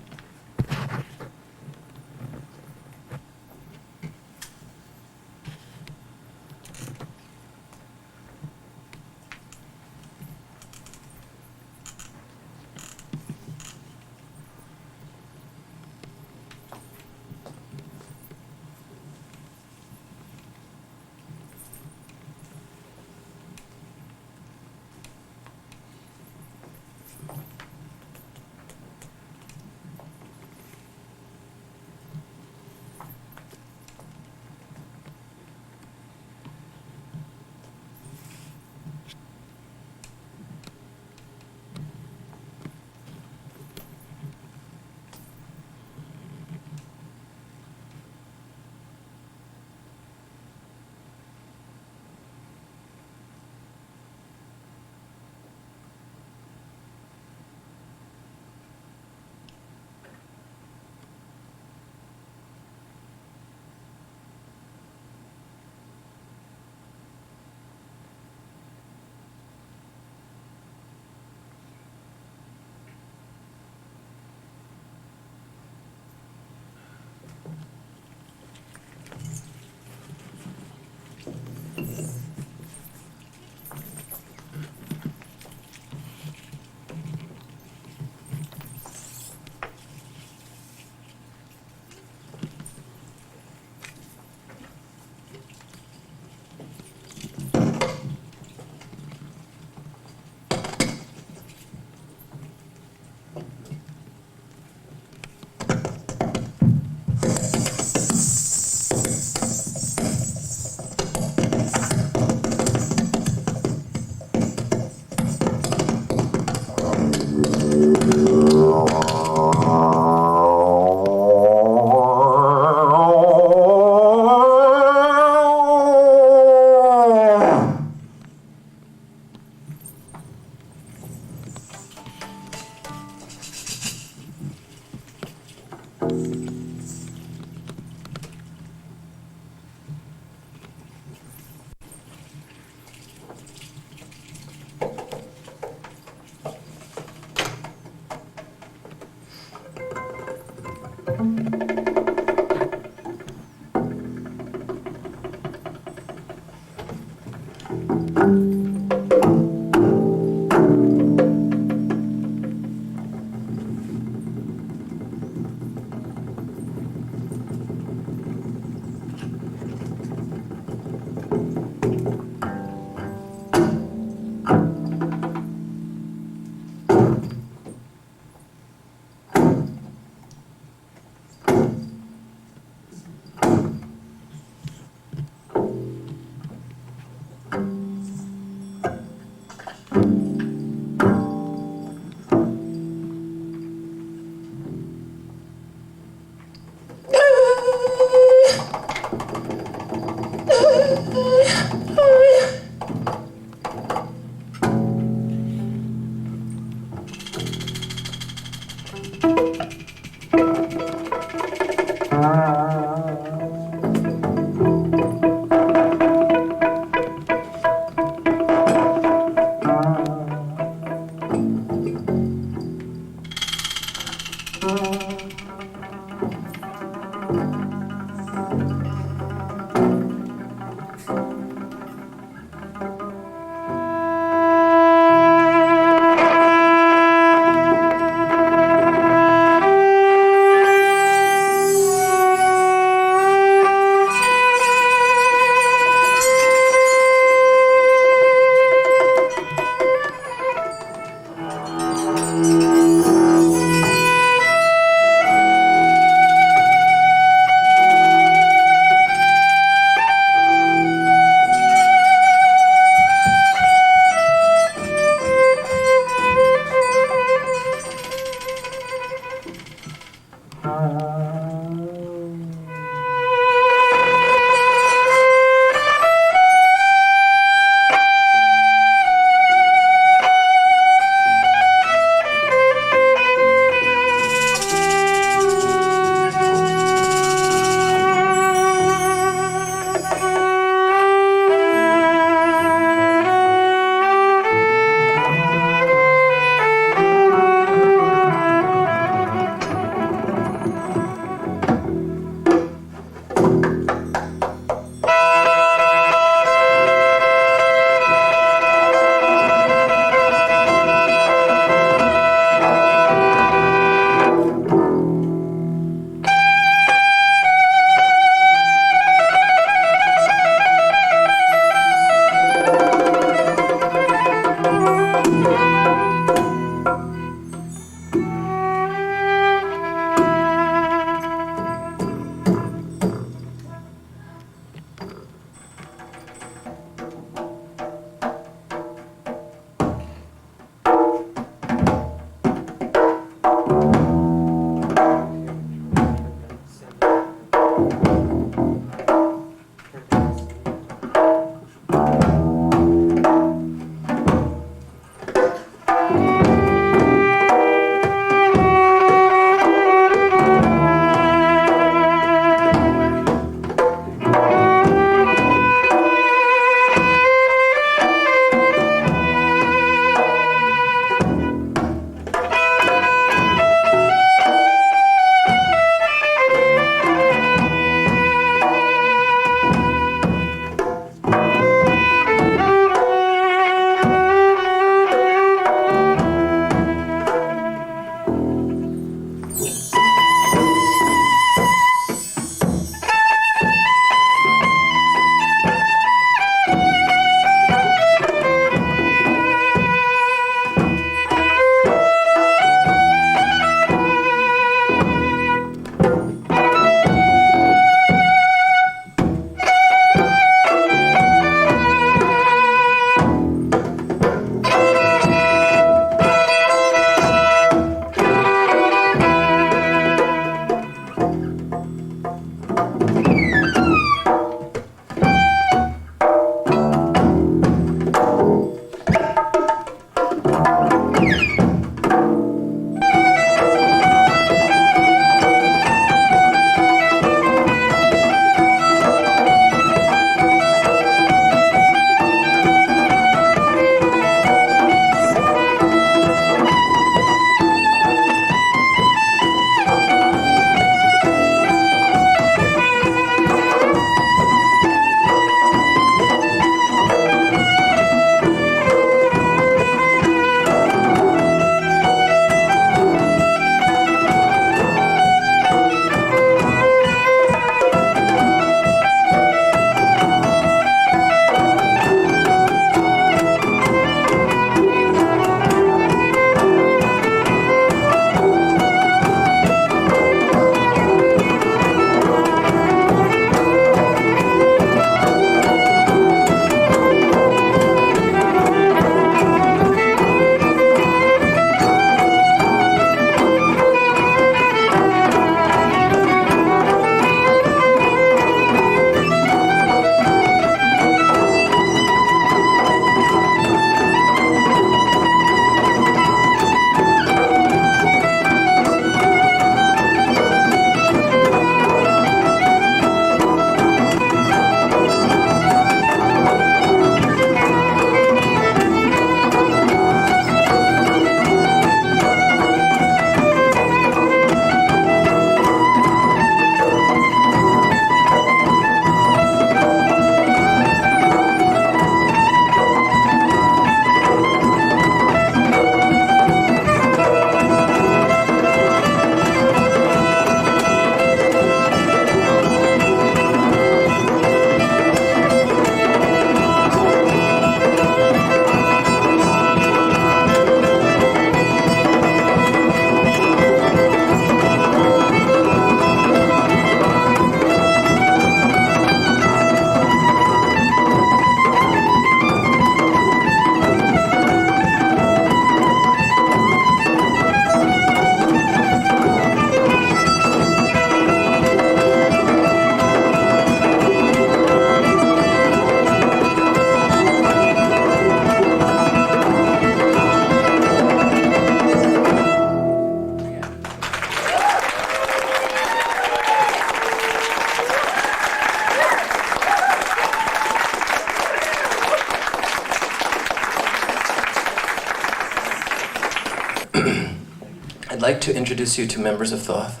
S15: like to introduce you to members of Thoth.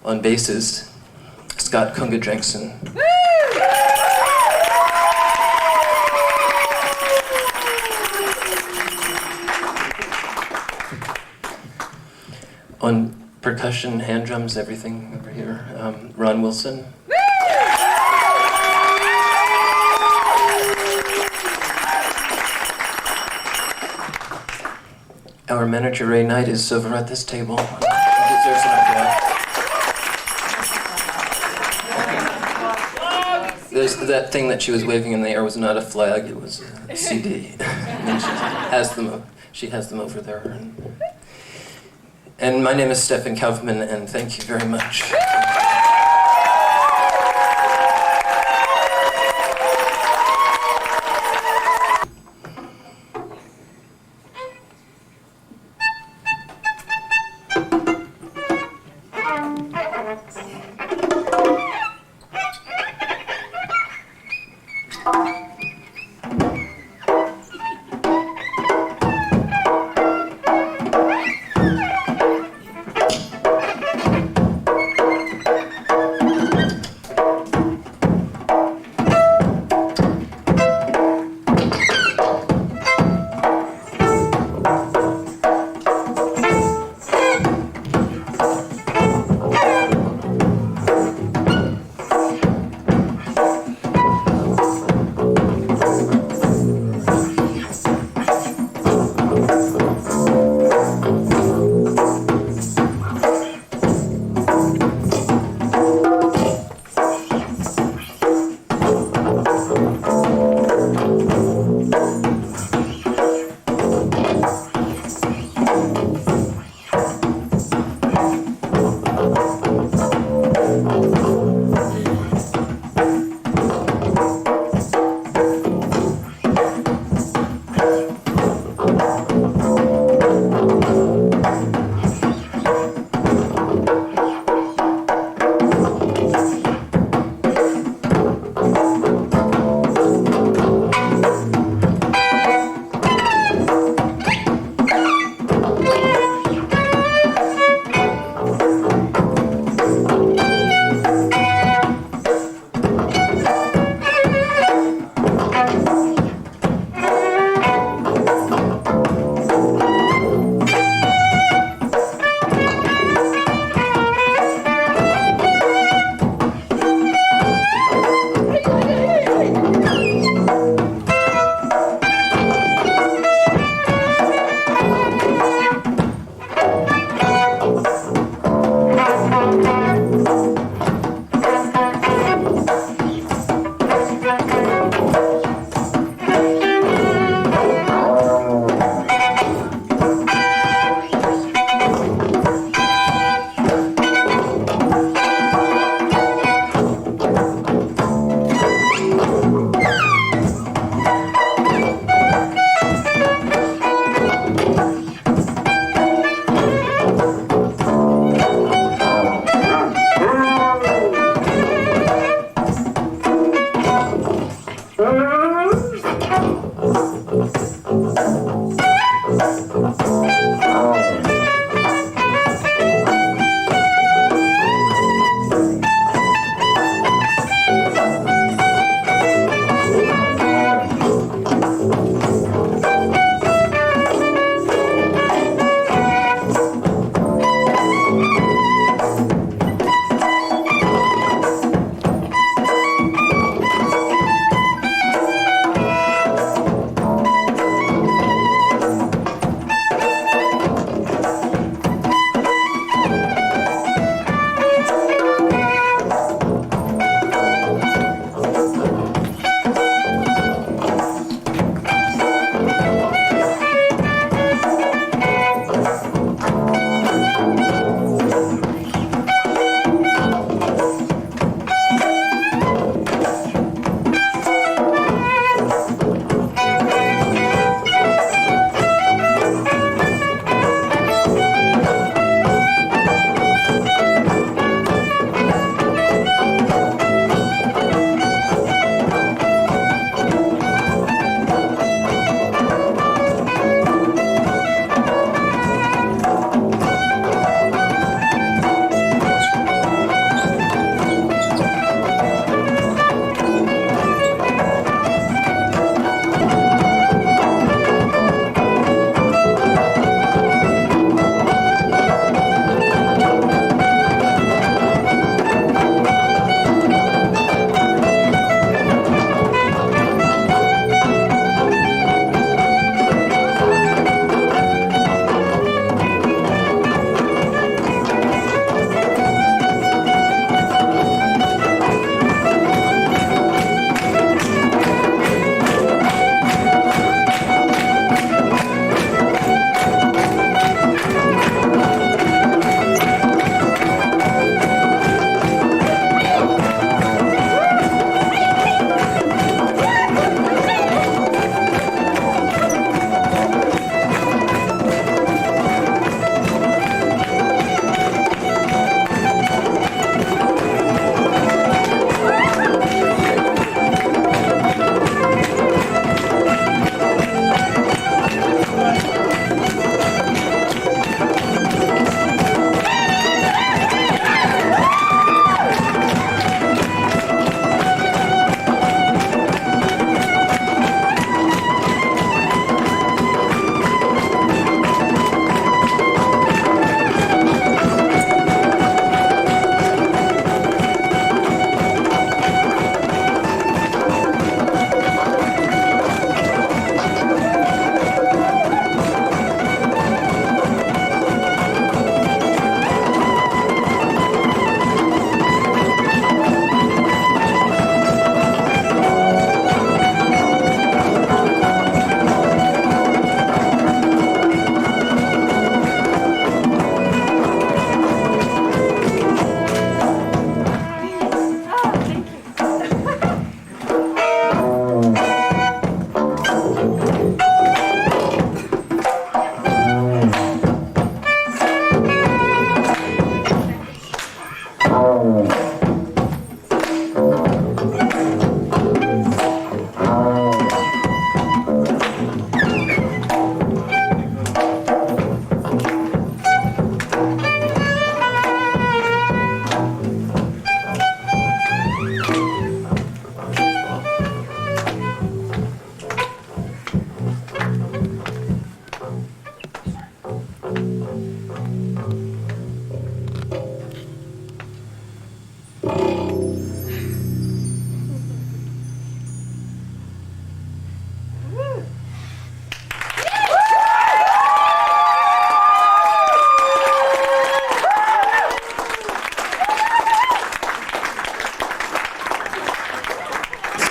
S15: On basses, Scott Kunga-Drenksen. On percussion, hand drums, everything over here, Ron Wilson. Our manager, Ray Knight, is over at this table. He deserves an applause. That thing that she was waving in the air was not a flag, it was a CD. And she has them over there. And my name is Stefan Kaufman, and thank you very much.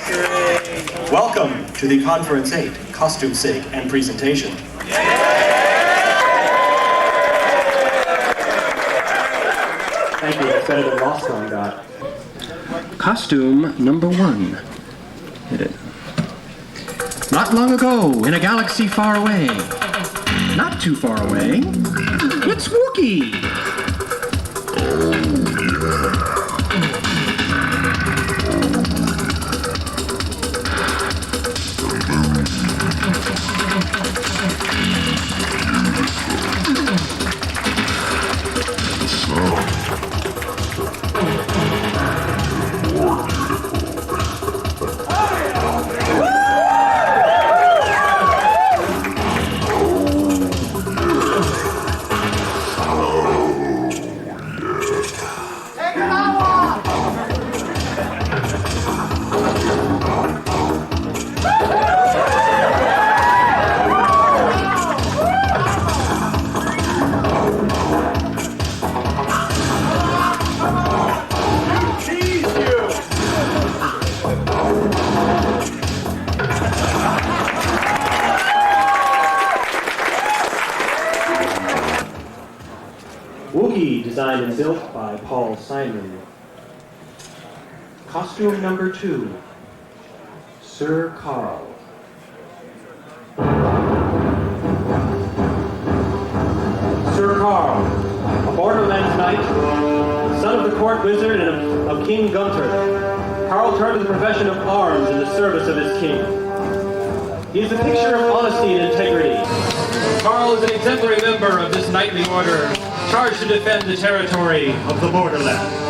S16: Welcome to the ConFURence 8 Costume SIG and Presentation. Thank you, that's better than Lost Song got. Costume number 1. Hit it. Not long ago, in a galaxy far away, not too far away, it's Wookiee! Wookiee, designed and built by Paul Simon. Costume number 2, Sir Carl. Sir Carl, a Borderlands knight, son of the court wizard and of King Gunther, Carl turned to the profession of arms in the service of his king. He is a picture of honesty and integrity. Carl is an exemplary member of this knightly order, charged to defend the territory of the Borderlands.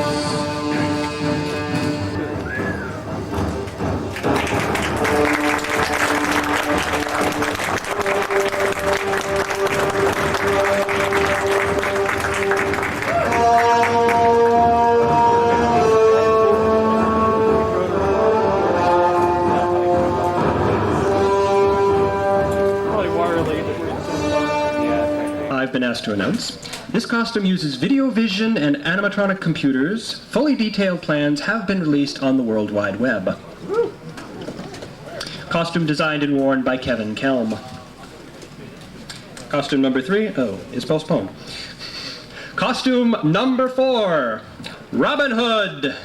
S16: I've been asked to announce, this costume uses video vision and animatronic computers. Fully detailed plans have been released on the World Wide Web. Costume designed and worn by Kevin Kelm. Costume number 3, is postponed. Costume number 4, Robin Hood.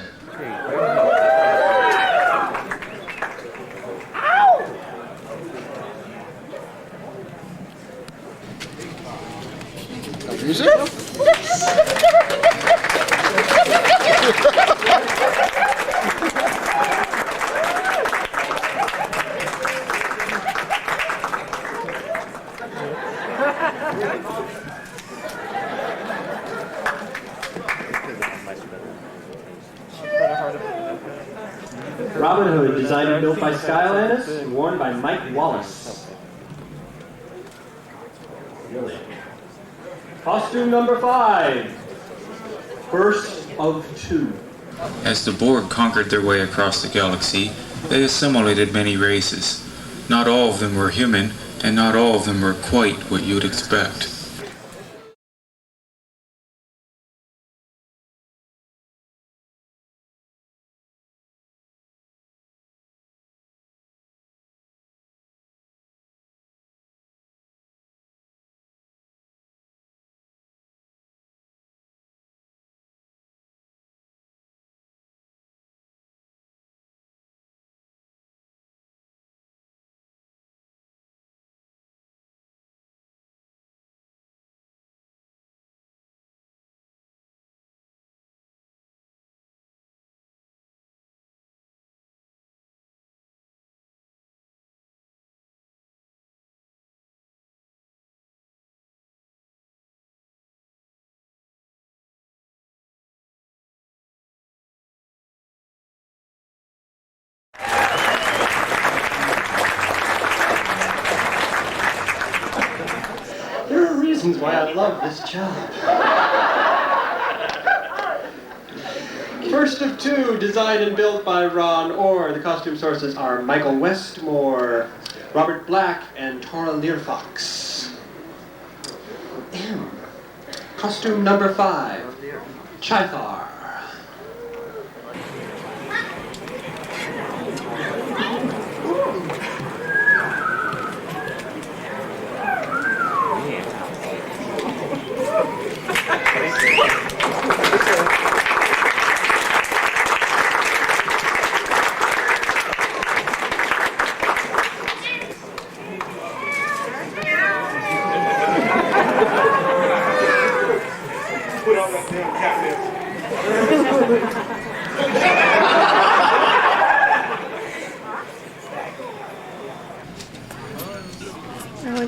S17: Music?
S16: Robin Hood, designed and built by Skylanders and worn by Mike Wallace. Really? Costume number 5, First of Two.
S18: As the Borg conquered their way across the galaxy, they assimilated many races. Not all of them were human, and not all of them were quite what you'd expect.
S16: There are reasons why I love this job. First of Two, designed and built by Ron Orr. The costume sources are Michael Westmore, Robert Black, and Tora Learfox. Costume number 5, Chithar.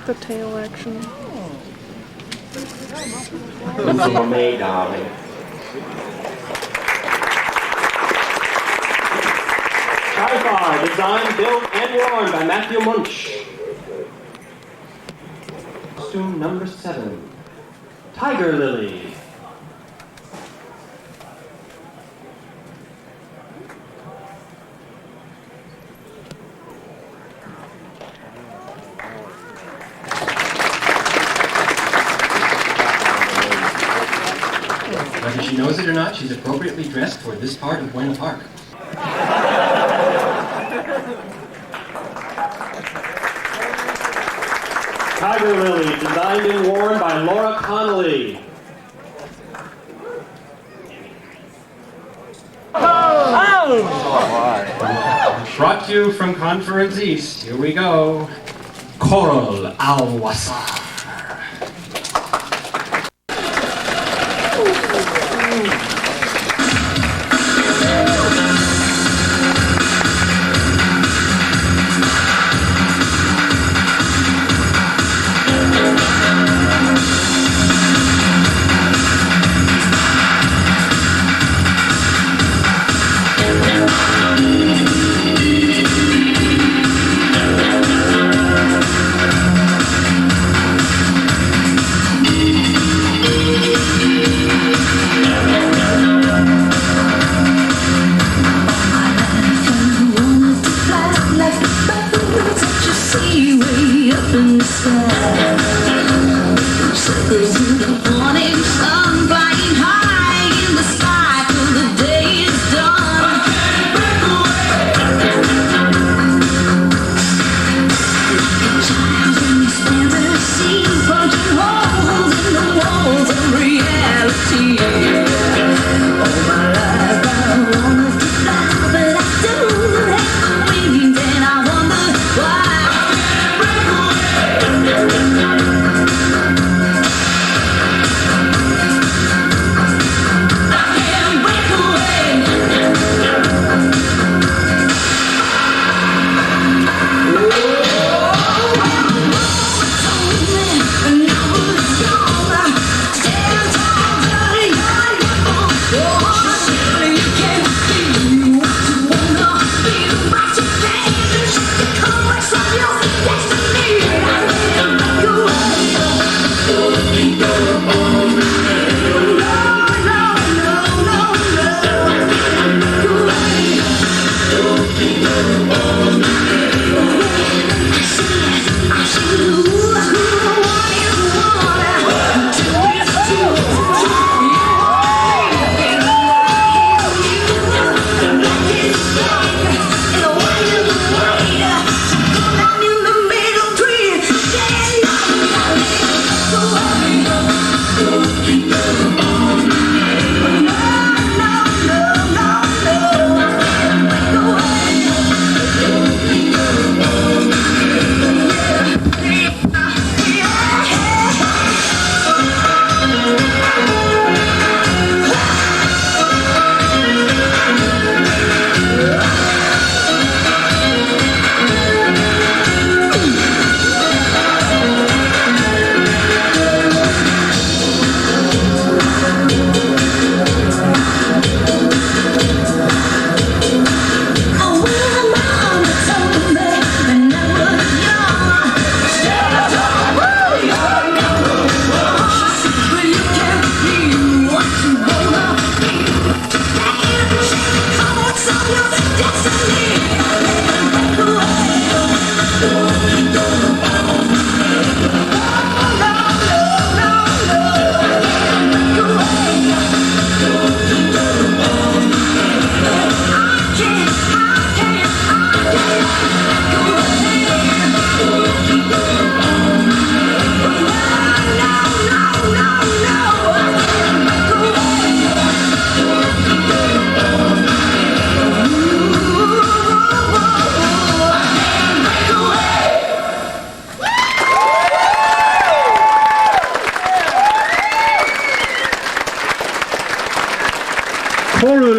S17: like the tail action.
S16: It's a May darling. Sci-Fi, designed, built, and worn by Matthew Munch. Costume number 7, Tiger Lily. Whether she knows it or not, she's appropriately dressed for this part of Buena Park. Tiger Lily, designed and worn by Laura Connolly. Brought to you from ConFURence East, here we go. Coral Al-Wasar.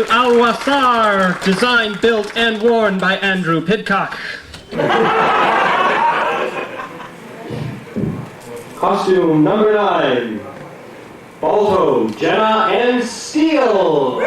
S16: Al-Wasar, designed, built, and worn by Andrew Pidcock. Costume number 9. Balto, Jenna, and Steel.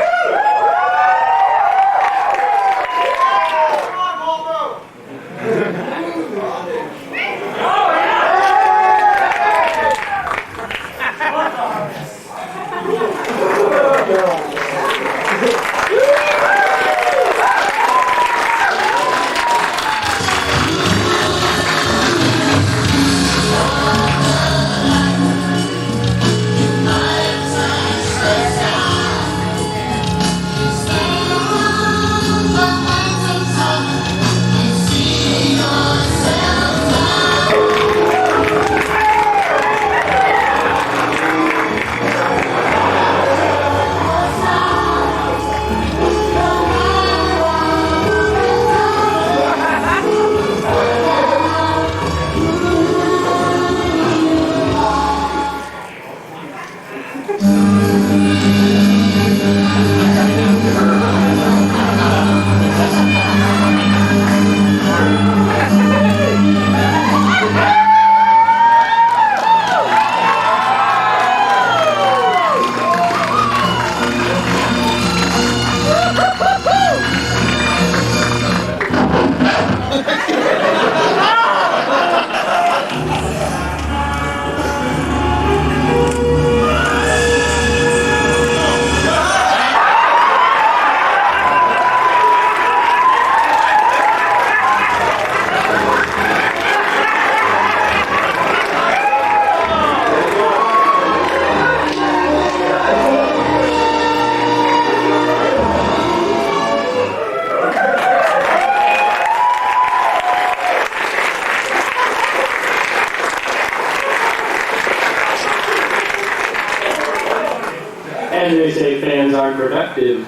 S16: And they say fans aren't productive.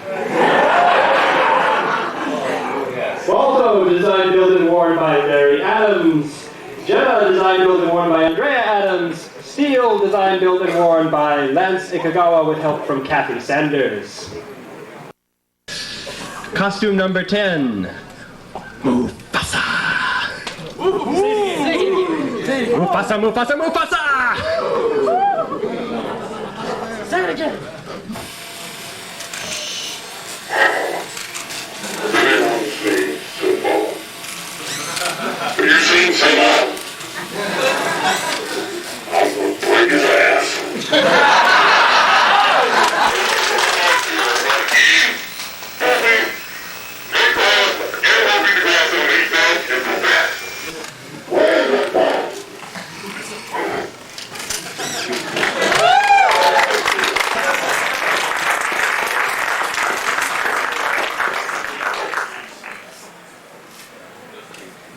S16: Balto, designed, built, and worn by Mary Adams. Jenna, designed, built, and worn by Andrea Adams. Steel, designed, built, and worn by Lance Ikagawa with help from Kathy Sanders. Costume number 10. Mufasa! Mufasa, Mufasa, Mufasa! Say it again.
S17: You're seeing Simba? I'm gonna break his ass.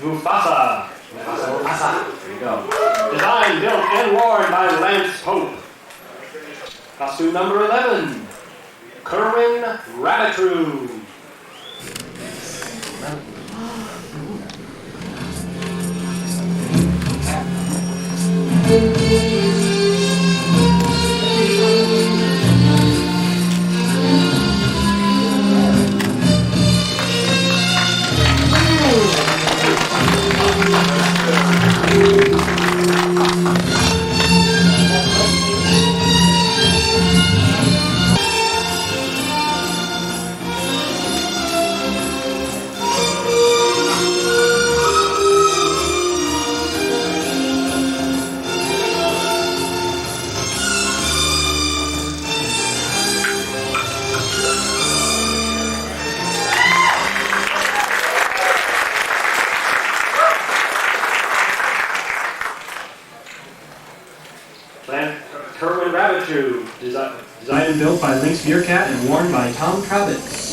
S16: Mufasa. Mufasa. There you go. Designed, built, and worn by Lance Pope. Costume number 11. Kerwin Rabbitru. Kerwin Rabbitru, designed and built by Lynx Meerkat and worn by Tom Kravitz.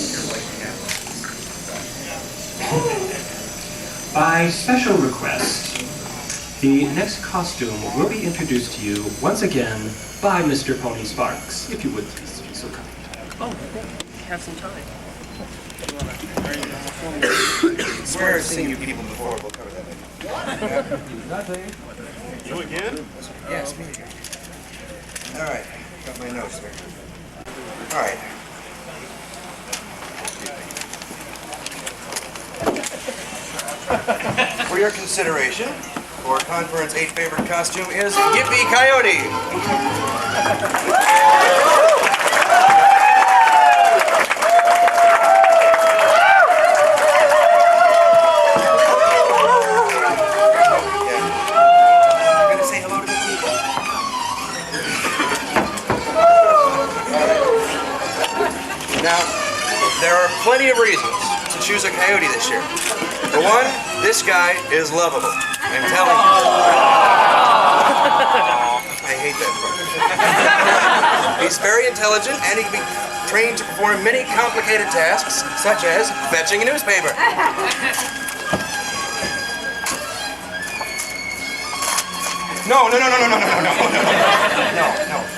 S16: By special request, the next costume will be introduced to you once again by Mr. Pony Sparks, if you would please be so kind.
S10: Oh, have some time.
S6: Swear I've seen you people before, we'll cover that later.
S9: Nothing. You again?
S6: Yes, me again. All right, got my notes there. All right. For your consideration, for ConFURence 8 favorite costume is Yippee Coyote. Now, there are plenty of reasons to choose a coyote this year. For one, this guy is lovable. I'm telling you. I hate that part. He's very intelligent and he can be trained to perform many complicated tasks, such as fetching a newspaper. No,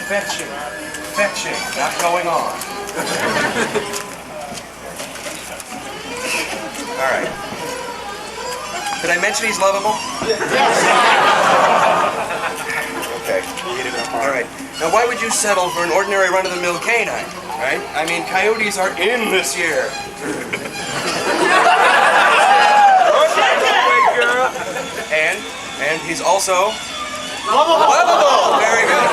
S6: fetching, not going on. All right. Did I mention he's lovable? Yes. Okay. All right. Now, why would you settle for an ordinary run-of-the-mill canine? Right? I mean, coyotes are in this year. And he's also lovable. Very good.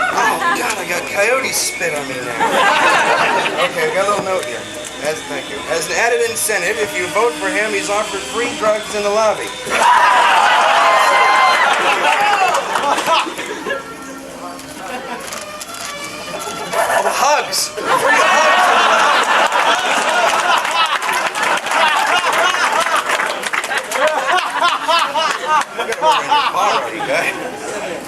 S6: Oh God, I got coyote spit on me now. Okay, we got a little note here. Thank you. As an added incentive, if you vote for him, he's offered free drugs in the lobby. Oh, hugs! Free hugs in the lobby.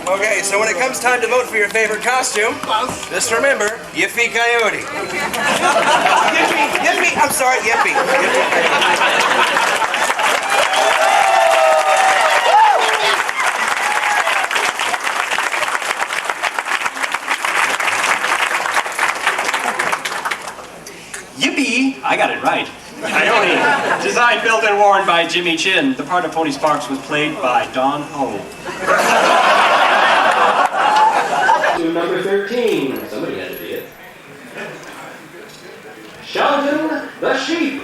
S6: Okay, so when it comes time to vote for your favorite costume, just remember, Yippee Coyote. Yippee, I'm sorry, Yippee.
S16: Yippee! I got it right. Coyote. Designed, built, and worn by Jimmy Chin. The part of Pony Sparks was played by Don Ho. To number 13. Somebody had to be it. Sheldon the Sheep.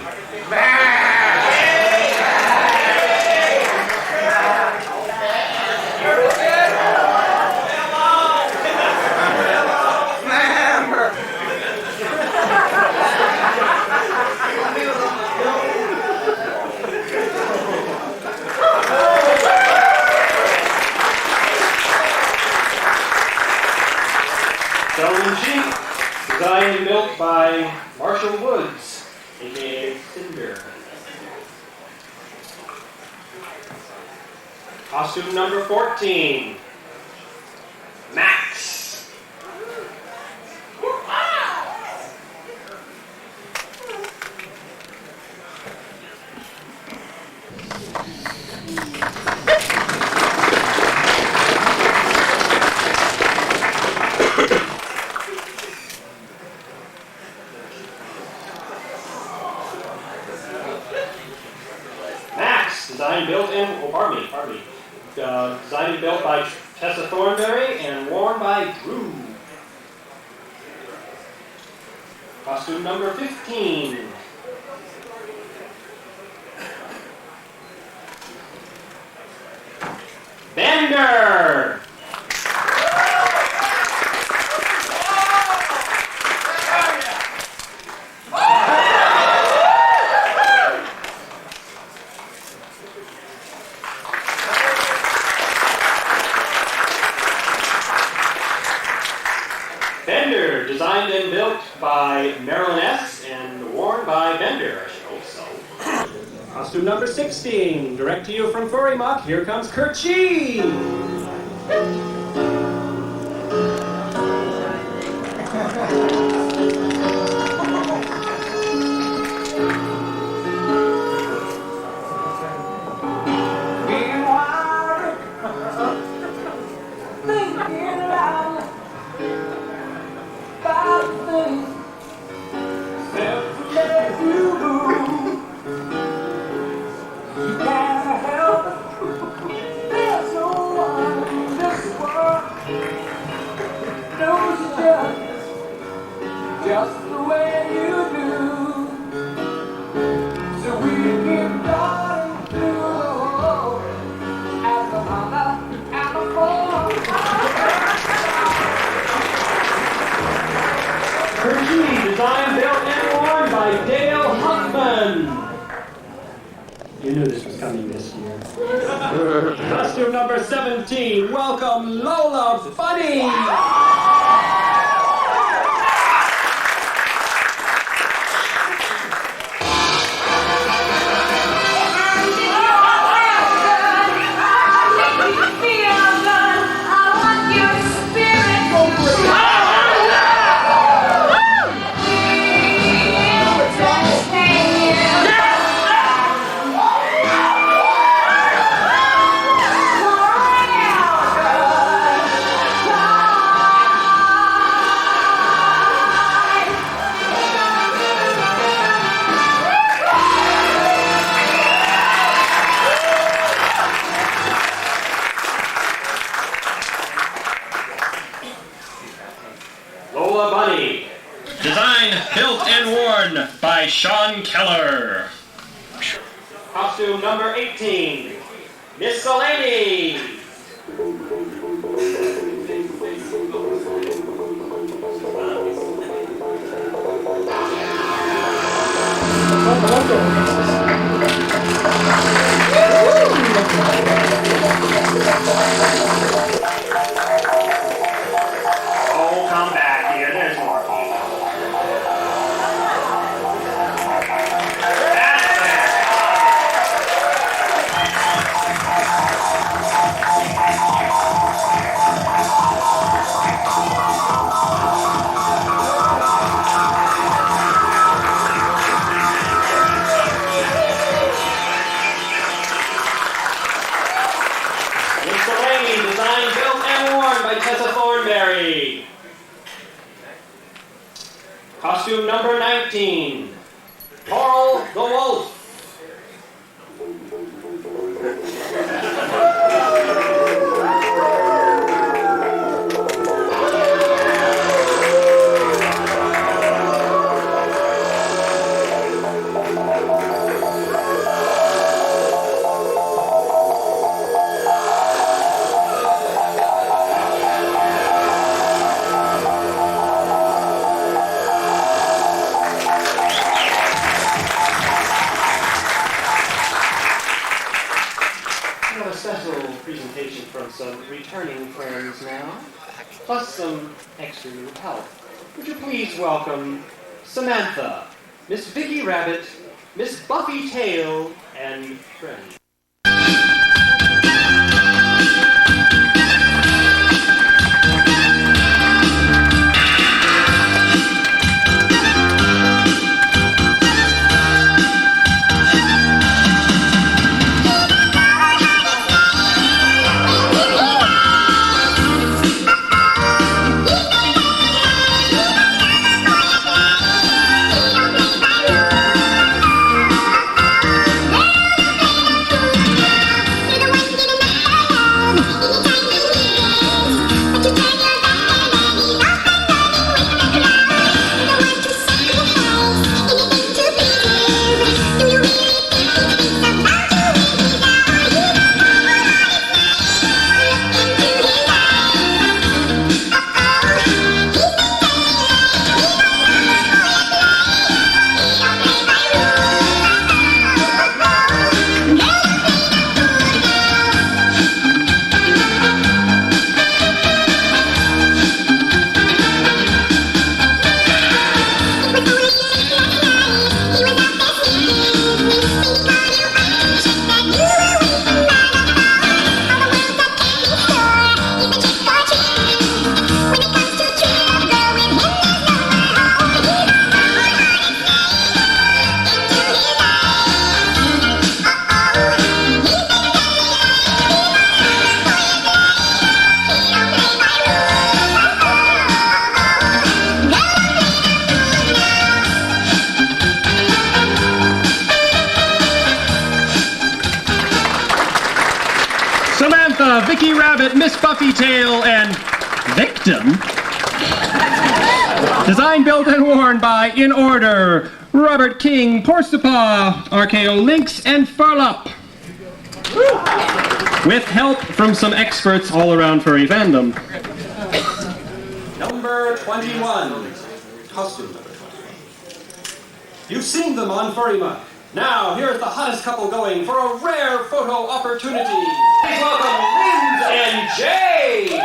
S16: Sheldon Sheep, designed and built by Marshall Woods, aka Cinder. Costume number 14, Max. Designed, built, designed and built by Tessa Thornberry and worn by Drew. Costume number 15. Bender. Bender, designed and built by Marilyn S. and worn by Bender, I should hope so. Costume number 16, direct to you from Furry Mock, here comes Kerchie!
S19: There's no one
S16: funny this year. Costume number 17, welcome Lola Bunny!
S14: Lola Bunny.
S19: Design built and worn by Sean Keller.
S16: Costume number 18, Miscellany.
S14: Oh, come back here. There's more people.
S16: Miscellany, designed, built, and worn by Tessa Thornberry. Costume number 19, Carl the Wolf.
S14: Presentation from some returning friends now, plus some extra new help. Would you please welcome Samantha, Miss Vicky Rabbit, Miss Buffy Tail, and friends.
S19: Vicky Rabbit, Miss Buffy Tail, and Victim. Designed, built, and worn by, in order, Robert King, Porstapa, RKO Lynx, and Furlup. With help from some experts all around furry fandom.
S16: Number 21. Costume number 21. You've seen them on Furry Month.
S14: Now, here's the hottest couple going for a rare photo opportunity. Please welcome Linz and Jay!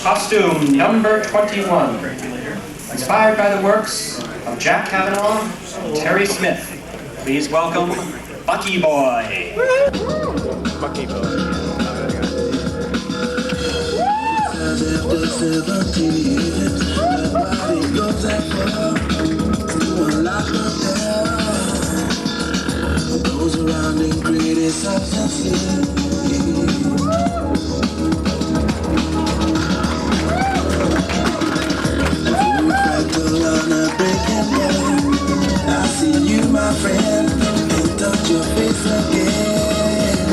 S16: Costume number 21, inspired by the works of Jack Kavanaugh and Terry Smith. Please welcome Bucky Boy.
S20: Bucky Boy.
S21: Goes around and criticizes. I see you, my friend, and touch your face again.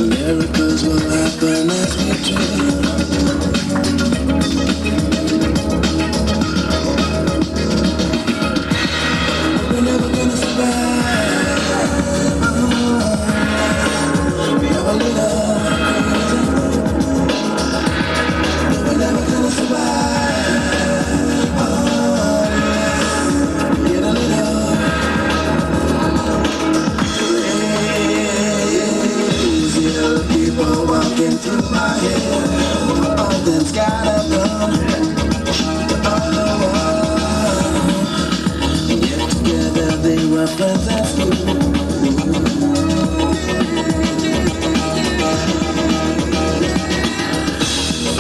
S21: Miracles will happen as we dream. We're never gonna survive. We have a little crazy. We're never gonna survive. People walking through my head, all that's gotta come on the wall. Yet together they were friends at school.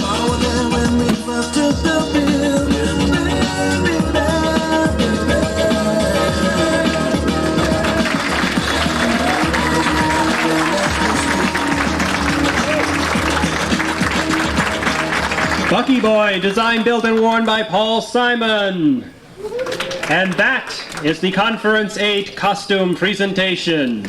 S21: Follow them when we first took the bill.
S16: Bucky Boy, designed, built, and worn by Paul Simon. And that is the ConFURence 8 costume presentation.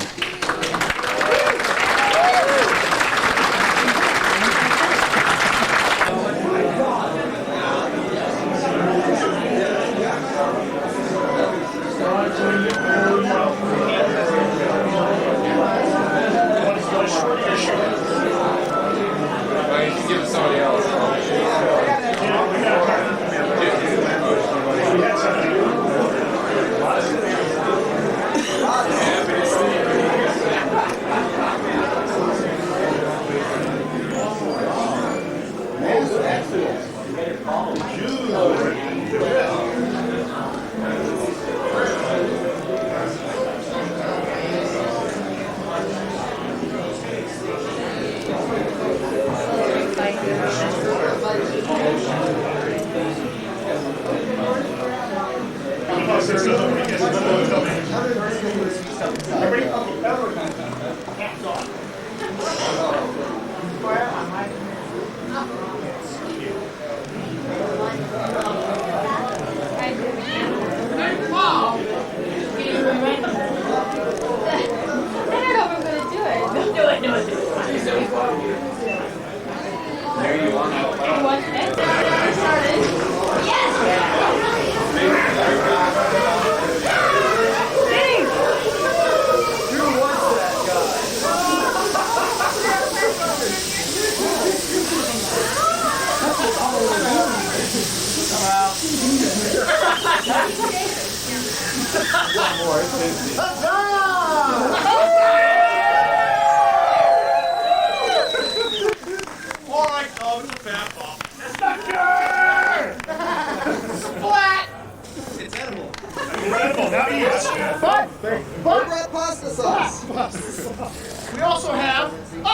S1: We also have a bonus!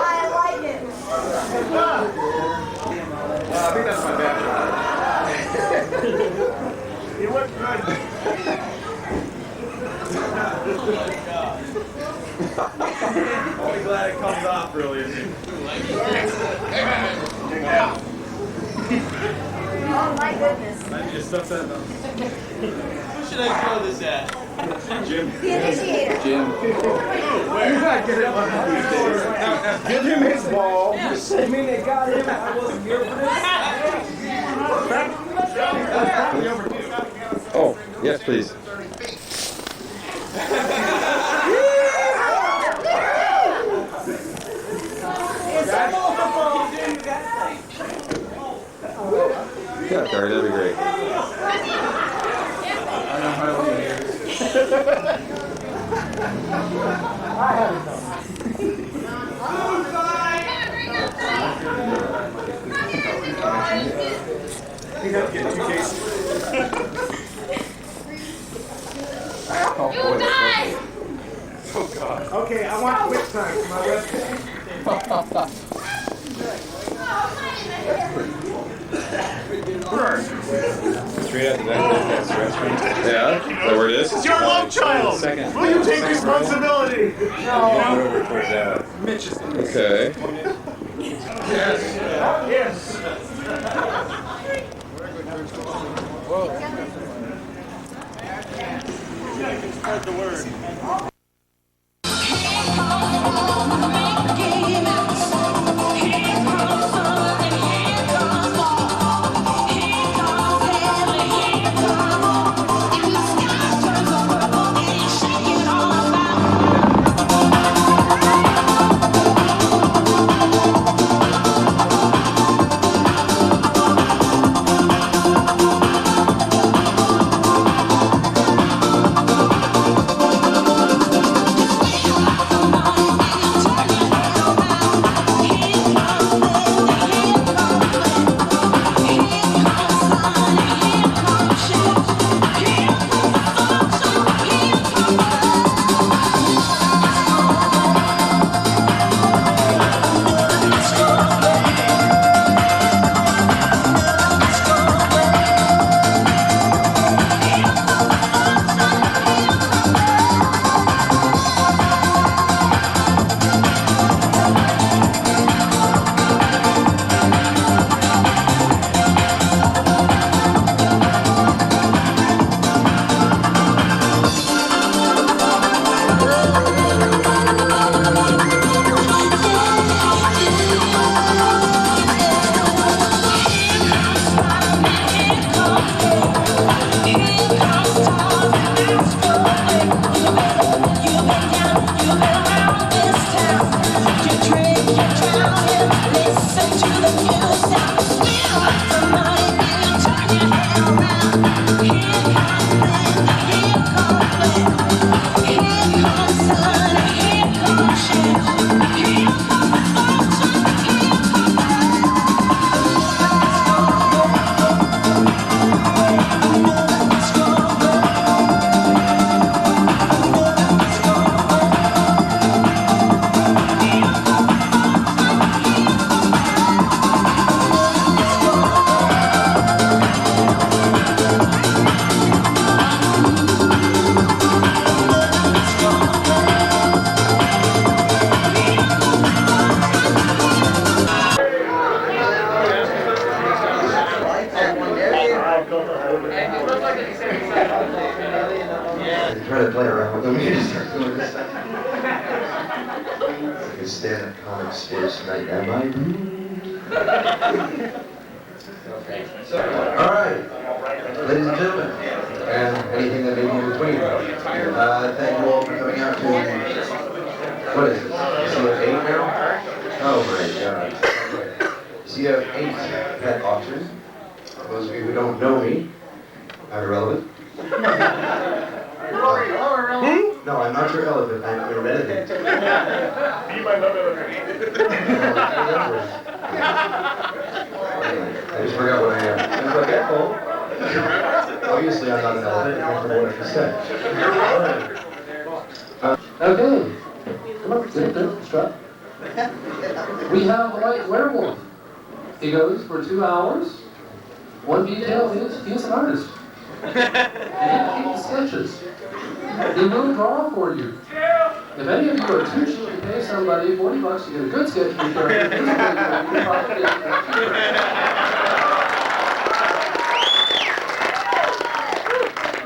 S21: I like it.
S1: I think that's my bad. You look good. I'll be glad it comes off really easy.
S21: Oh my goodness.
S1: Who should I throw this at? Jim.
S21: The initiator.
S1: Jim. He's not good at one. Give him his ball. You mean they got him? I wasn't here for this.
S22: Oh, yes, please. Yeah, Kare, that'd be great.
S1: Oh God. Okay, I want quick time for my website.
S22: Straight out the back, that's the restaurant. Yeah, is that where it is?
S1: It's your love child!
S22: Second.
S1: Will you take responsibility?
S22: Walk over towards that.
S1: Mitch is
S22: Okay.
S1: Yes. Yes. Whoa. Spread the word.
S23: Try to play around with them. You just start doing this stuff. It's like a stand-up comic sports night. Am I rude? All right, ladies and gentlemen, and anything that may be in between. Thank you all for coming out to. What is it? So you have 8 now? Oh my God. So you have 8 pet auctions. For those of you who don't know me, I'm irrelevant. No, I'm not your elephant. I'm irrelevant. Be my love elephant. I just forgot what I am. I'm forgetful. Obviously, I'm not an elephant, from what I just said. Okay. Come on, good, strut. We have a white werewolf. He goes for 2 hours. One detail is he's an artist. He didn't keep the sketches. He will draw for you. If any of you are too cheap to pay somebody $40 to get a good sketch of your character, this is you can probably get it cheaper.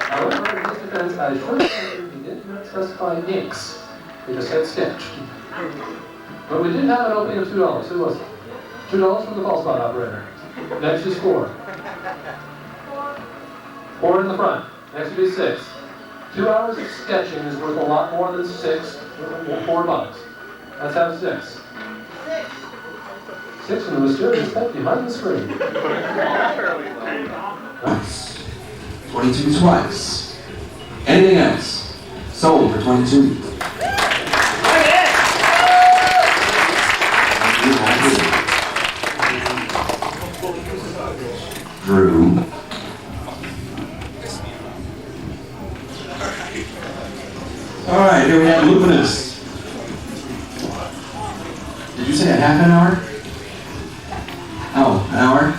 S23: However, in his defense, I should say he did not specify inks. He just said sketch. But we did have an opening of $2. Who was it? $2 from the false spot operator. Next you score. 4 in the front. Next would be 6. 2 hours of sketching is worth a lot more than $4. Let's have 6. 6 in the mysterious pet behind the screen. Nice. 22 twice. Anything else? Sold for 22. Drew. All right, here we have Luminous. Did you say a half an hour? Oh, an hour?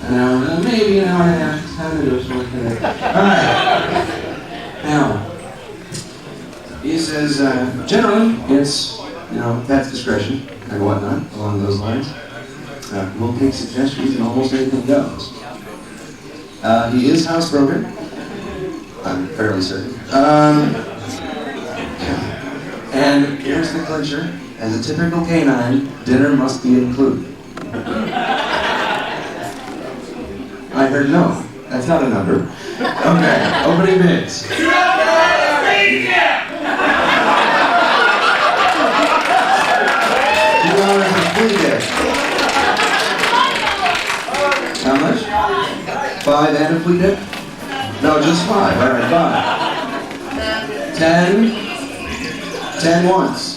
S23: An hour, maybe an hour and a half. It's time to do something like that. All right. Now, he says, generally, it's, pet's discretion and whatnot along those lines. We'll take suggestions and almost anything goes. He is housebroken. I'm fairly certain. And here's the clincher. As a typical canine, dinner must be included. I heard no. That's not a number. Okay, opening bids. How much? 5 and a flea dip? No, just 5. All right, 5. 10. 10 once.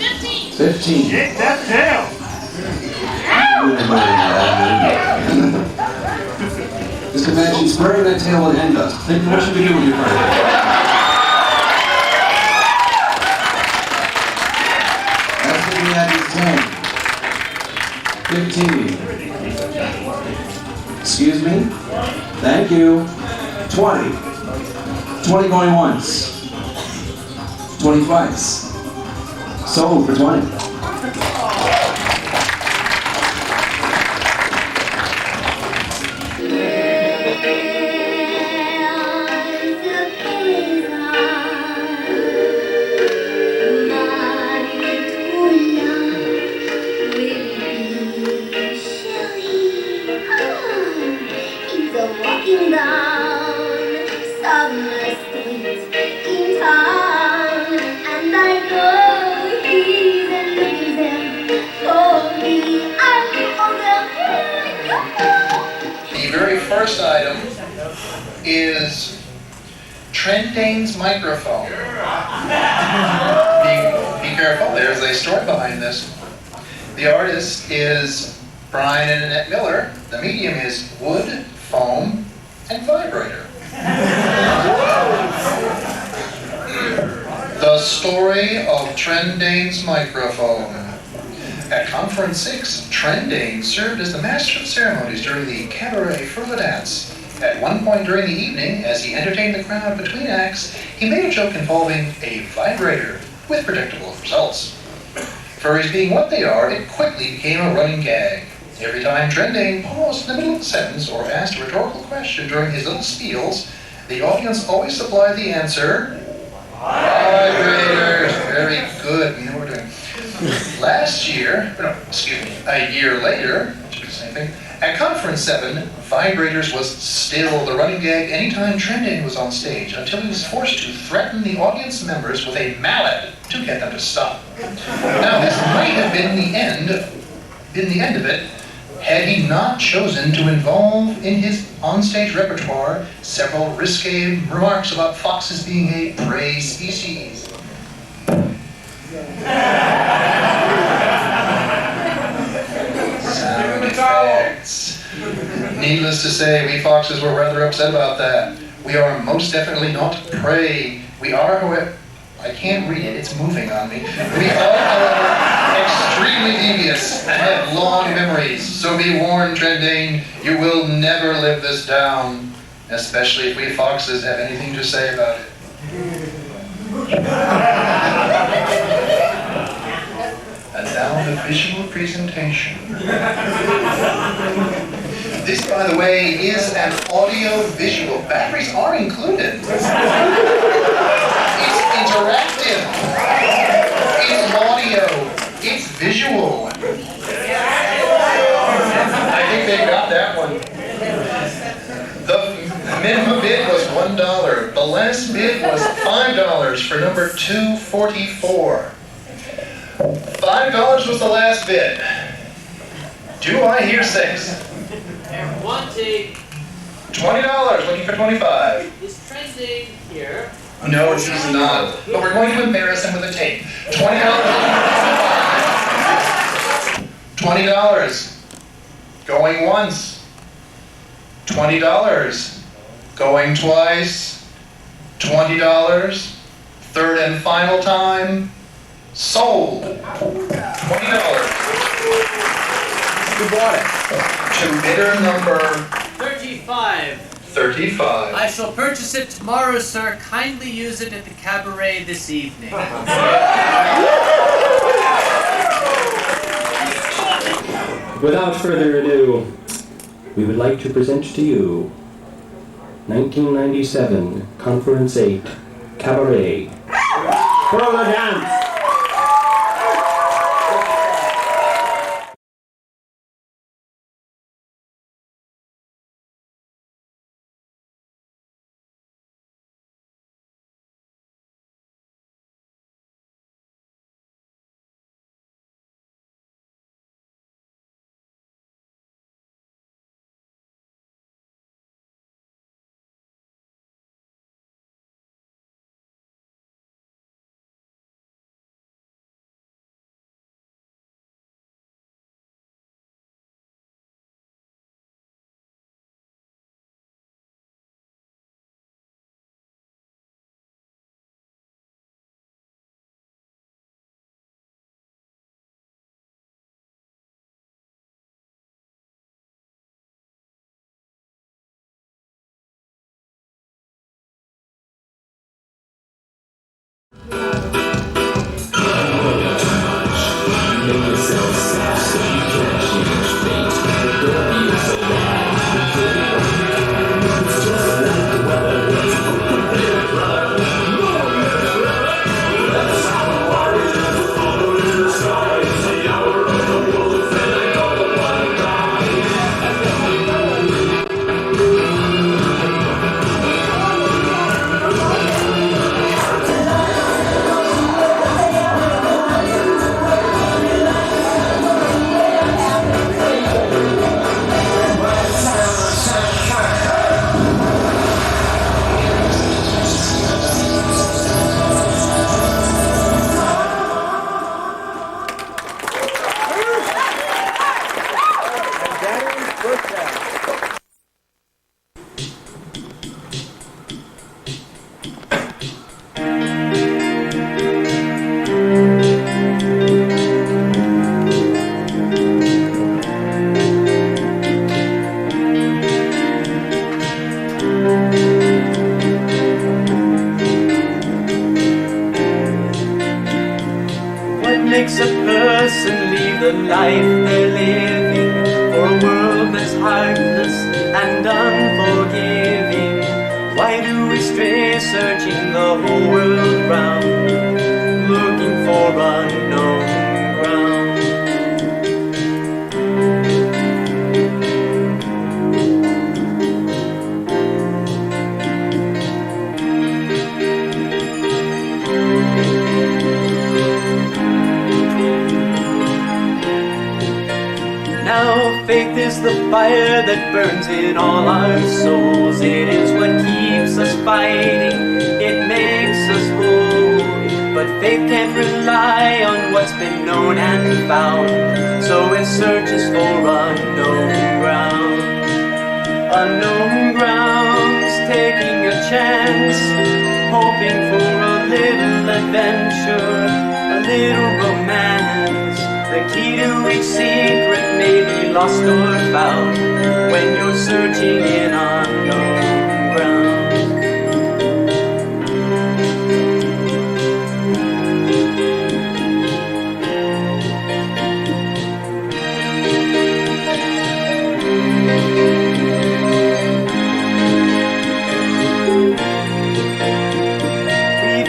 S23: 15.
S1: Get that tail!
S23: Just imagine spraying that tail with end dust. Think what should we do with your friend? That's what we had is 10. 15. Excuse me? Thank you. 20. 20 going once. 20 twice. Sold for 20.
S12: First item is Trendane's microphone. Be careful, there's a story behind this. The artist is Brian and Annette Miller. The medium is wood, foam, and vibrator. The story of Trendane's microphone. At ConFURence 6, Trendane served as the master of ceremonies during the CABERET Fur La Dance. At one point during the evening, as he entertained the crowd between acts, he made a joke involving a vibrator, with predictable results. Furries being what they are, it quickly became a running gag. Every time Trendane paused in the middle of a sentence or asked a rhetorical question during his little spiels, the audience always supplied the answer, vibrators. Very good, we know what we're doing. A year later, which is the same thing, at ConFURence 7, vibrators was still the running gag anytime Trendane was on stage, until he was forced to threaten the audience members with a mallet to get them to stop. Now, this might have been the end of it, had he not chosen to involve in his onstage repertoire several risque remarks about foxes being a prey species. Sound effects.
S2: Needless to say, we foxes were rather upset about that. We are most definitely not prey. We are, however, I can't read it, it's moving on me. We are, however, extremely devious and have long memories. So be warned, Trendane, you will never live this down, especially if we foxes have anything to say about it. And now the visual presentation. This, by the way, is an audio-visual. Batteries are included. It's interactive. It's audio. It's visual. I think they got that one. The minimum bid was $1. The last bid was $5 for number 244. $5 was the last bid. Do I hear 6?
S10: And one take.
S2: $20, looking for 25.
S10: Is Trendane here?
S2: No, he's not. But we're going to embarrass him with a tape. $20. $20. Going once. $20. Going twice. $20. Third and final time. Sold. $20. Who bought it? To bidder number
S10: 35.
S2: 35.
S10: I shall purchase it tomorrow, sir. Kindly use it at the cabaret this evening.
S19: Without further ado, we would like to present to you 1997 ConFURence 8 CABERET Fur La Dance.
S3: makes a person leave the life they're living for a world that's heartless and unforgiving? Why do we stray searching the whole world round, looking for unknown ground? Now faith is the fire that burns in all our souls. It is what keeps us fighting, it makes us whole. But faith can't rely on what's been known and found, so it searches for unknown ground. Unknown grounds, taking a chance, hoping for a little adventure, a little romance. The key to each secret may be lost or found when you're searching in unknown grounds.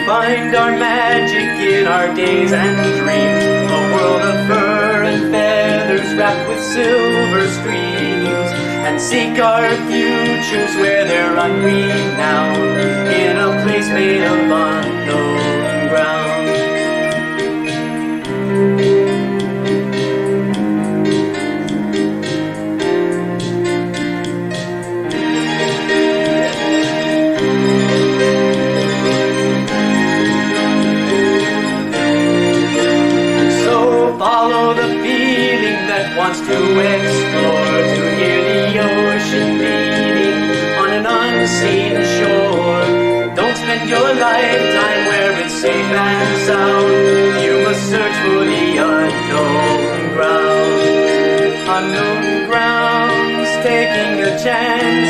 S3: Find our magic in our days and dreams, a world of fur and feathers wrapped with silver streams, and seek our futures where they're unrenowned, in a place made of unknown ground. Follow the feeling that wants to explore, to hear the ocean beating on an unseen shore. Don't spend your lifetime where it's safe and sound. You must search for the unknown ground. Unknown grounds, taking a chance,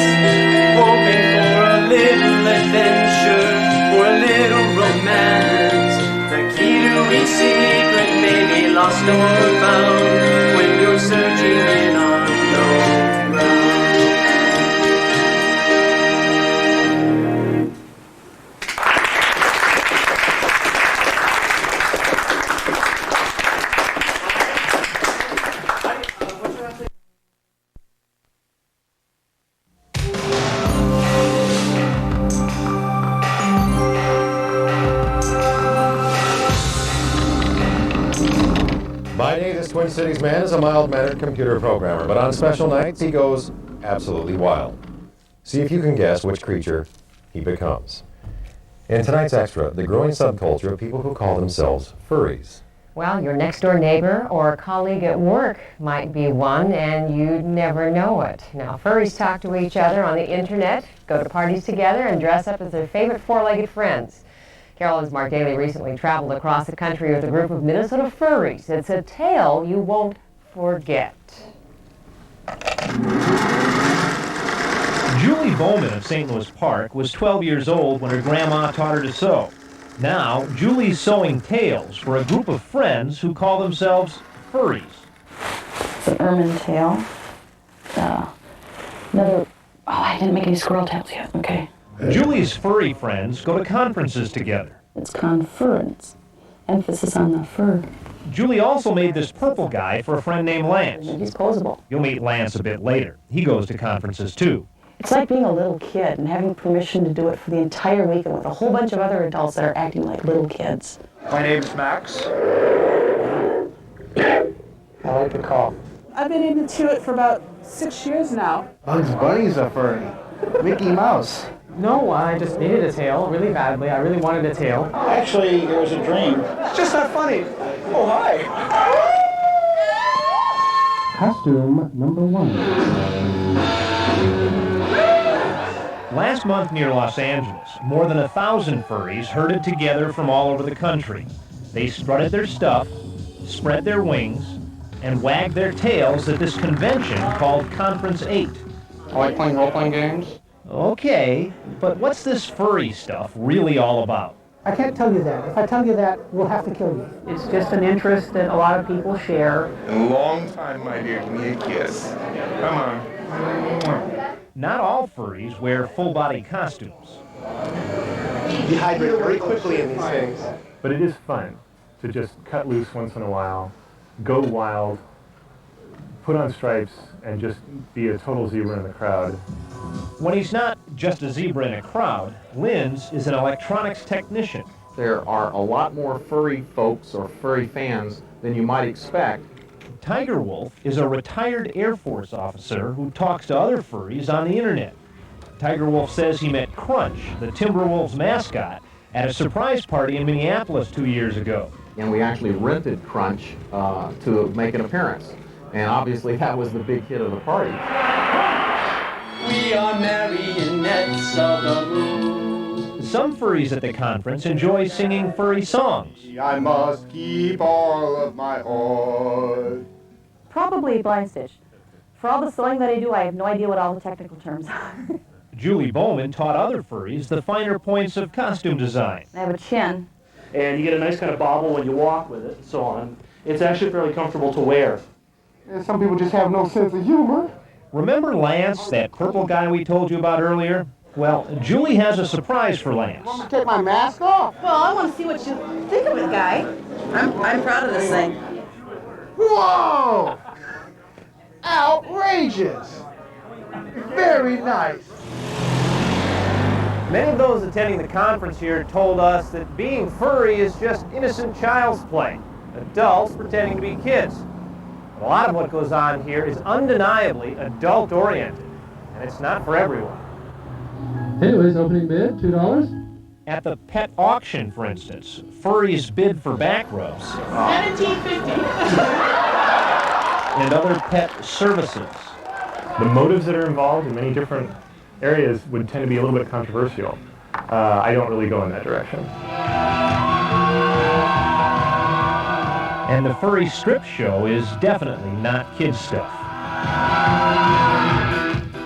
S3: hoping for a little adventure, for a little romance. The key to each secret may be lost or found when you're searching in unknown ground.
S4: By day, this Twin Cities man is a mild-mannered computer programmer, but on special nights, he goes absolutely wild. See if you can guess which creature he becomes. In tonight's extra, the growing subculture of people who call themselves furries.
S7: Well, your next-door neighbor or colleague at work might be one, and you'd never know it. Now, furries talk to each other on the internet, go to parties together, and dress up as their favorite four-legged friends. Carolyn's Mark Daly recently traveled across the country with a group of Minnesota furries. It's a tale you won't forget.
S8: Julie Bowman of St. Louis Park was 12 years old when her grandma taught her to sew. Now, Julie's sewing tails for a group of friends who call themselves furries.
S24: It's an ermine tail. I didn't make any squirrel tails yet, okay.
S8: Julie's furry friends go to conferences together.
S24: It's ConFURence. Emphasis on the fur.
S8: Julie also made this purple guy for a friend named Lance.
S24: He's posable.
S8: You'll meet Lance a bit later. He goes to conferences too.
S24: It's like being a little kid and having permission to do it for the entire weekend with a whole bunch of other adults that are acting like little kids.
S25: My name's Max.
S26: I like the call.
S27: I've been into it for about 6 years now.
S26: Bugs Bunny's a furry. Mickey Mouse.
S28: No, I just needed a tail really badly. I really wanted a tail.
S26: Actually, it was a dream.
S27: It's just not funny. Oh, hi.
S26: Costume number 1.
S8: Last month near Los Angeles, more than 1,000 furries herded together from all over the country. They strutted their stuff, spread their wings, and wagged their tails at this convention called Conference 8.
S26: I like playing role-playing games.
S8: Okay, but what's this furry stuff really all about?
S26: I can't tell you that. If I tell you that, we'll have to kill you.
S27: It's just an interest that a lot of people share.
S25: A long time, my dear. Give me a kiss. Come on.
S8: Not all furries wear full-body costumes.
S26: Dehydrate very quickly in these things.
S29: But it is fun to just cut loose once in a while, go wild, put on stripes, and just be a total zebra in the crowd.
S8: When he's not just a zebra in a crowd, Linz is an electronics technician.
S30: There are a lot more furry folks or furry fans than you might expect.
S8: Tiger Wolf is a retired Air Force officer who talks to other furries on the internet. Tiger Wolf says he met Crunch, the Timberwolves mascot, at a surprise party in Minneapolis 2 years ago.
S30: And we actually rented Crunch to make an appearance. And obviously that was the big hit of the party.
S3: we are marionettes of the moon.
S8: Some furries at the conference enjoy singing furry songs.
S25: I must keep all of my oil.
S24: Probably blind stitch. For all the sewing that I do, I have no idea what all the technical terms are.
S8: Julie Bowman taught other furries the finer points of costume design.
S24: I have a chin.
S5: And you get a nice kind of bobble when you walk with it and so on. It's actually fairly comfortable to wear.
S25: And some people just have no sense of humor.
S8: Remember Lance, that purple guy we told you about earlier? Well, Julie has a surprise for Lance.
S25: Want me to take my mask off?
S24: Well, I want to see what you think of it, guy. I'm proud of this thing.
S25: Whoa! Outrageous! Very nice.
S8: Many of those attending the conference here told us that being furry is just innocent child's play. Adults pretending to be kids. But a lot of what goes on here is undeniably adult-oriented, and it's not for everyone.
S26: Anyways, opening bid, $2.
S8: At the pet auction, for instance, furries bid for back rubs.
S27: $17.50.
S8: And other pet services.
S29: The motives that are involved in many different areas would tend to be a little bit controversial. I don't really go in that direction.
S8: And the furry strip show is definitely not kid stuff.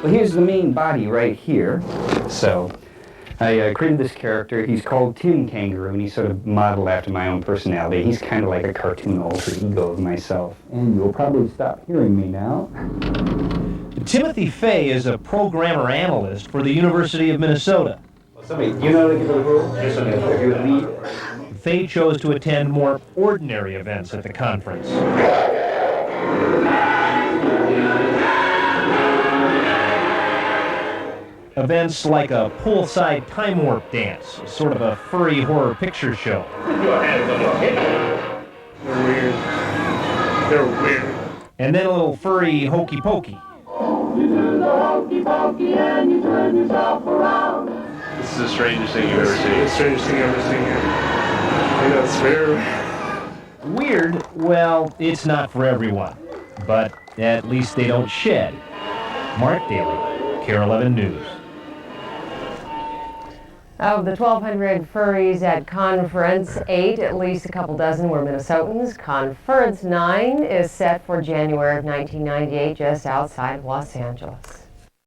S6: Well, here's the main body right here. So I created this character. He's called Tim Kangaroo, and he's sort of modeled after my own personality. He's kind of like a cartoon alter ego of myself. And you'll probably stop hearing me now.
S8: Timothy Fay is a programmer analyst for the University of Minnesota.
S6: Somebody, do you know how to give a rule? Just so if you lead.
S8: Fay chose to attend more ordinary events at the conference. Events like a poolside time warp dance, sort of a furry horror picture show.
S25: They're weird. They're weird.
S8: And then a little furry hokey pokey.
S21: You do the hokey pokey and you turn yourself around.
S22: This is the strangest thing you've ever seen.
S25: The strangest thing I've ever seen here. I know, it's very
S8: weird. Well, it's not for everyone. But at least they don't shed. Mark Daly, KARE 11 News.
S7: Of the 1,200 furries at ConFURence, 8, at least a couple dozen, were Minnesotans. ConFURence 9 is set for January of 1998, just outside of Los Angeles.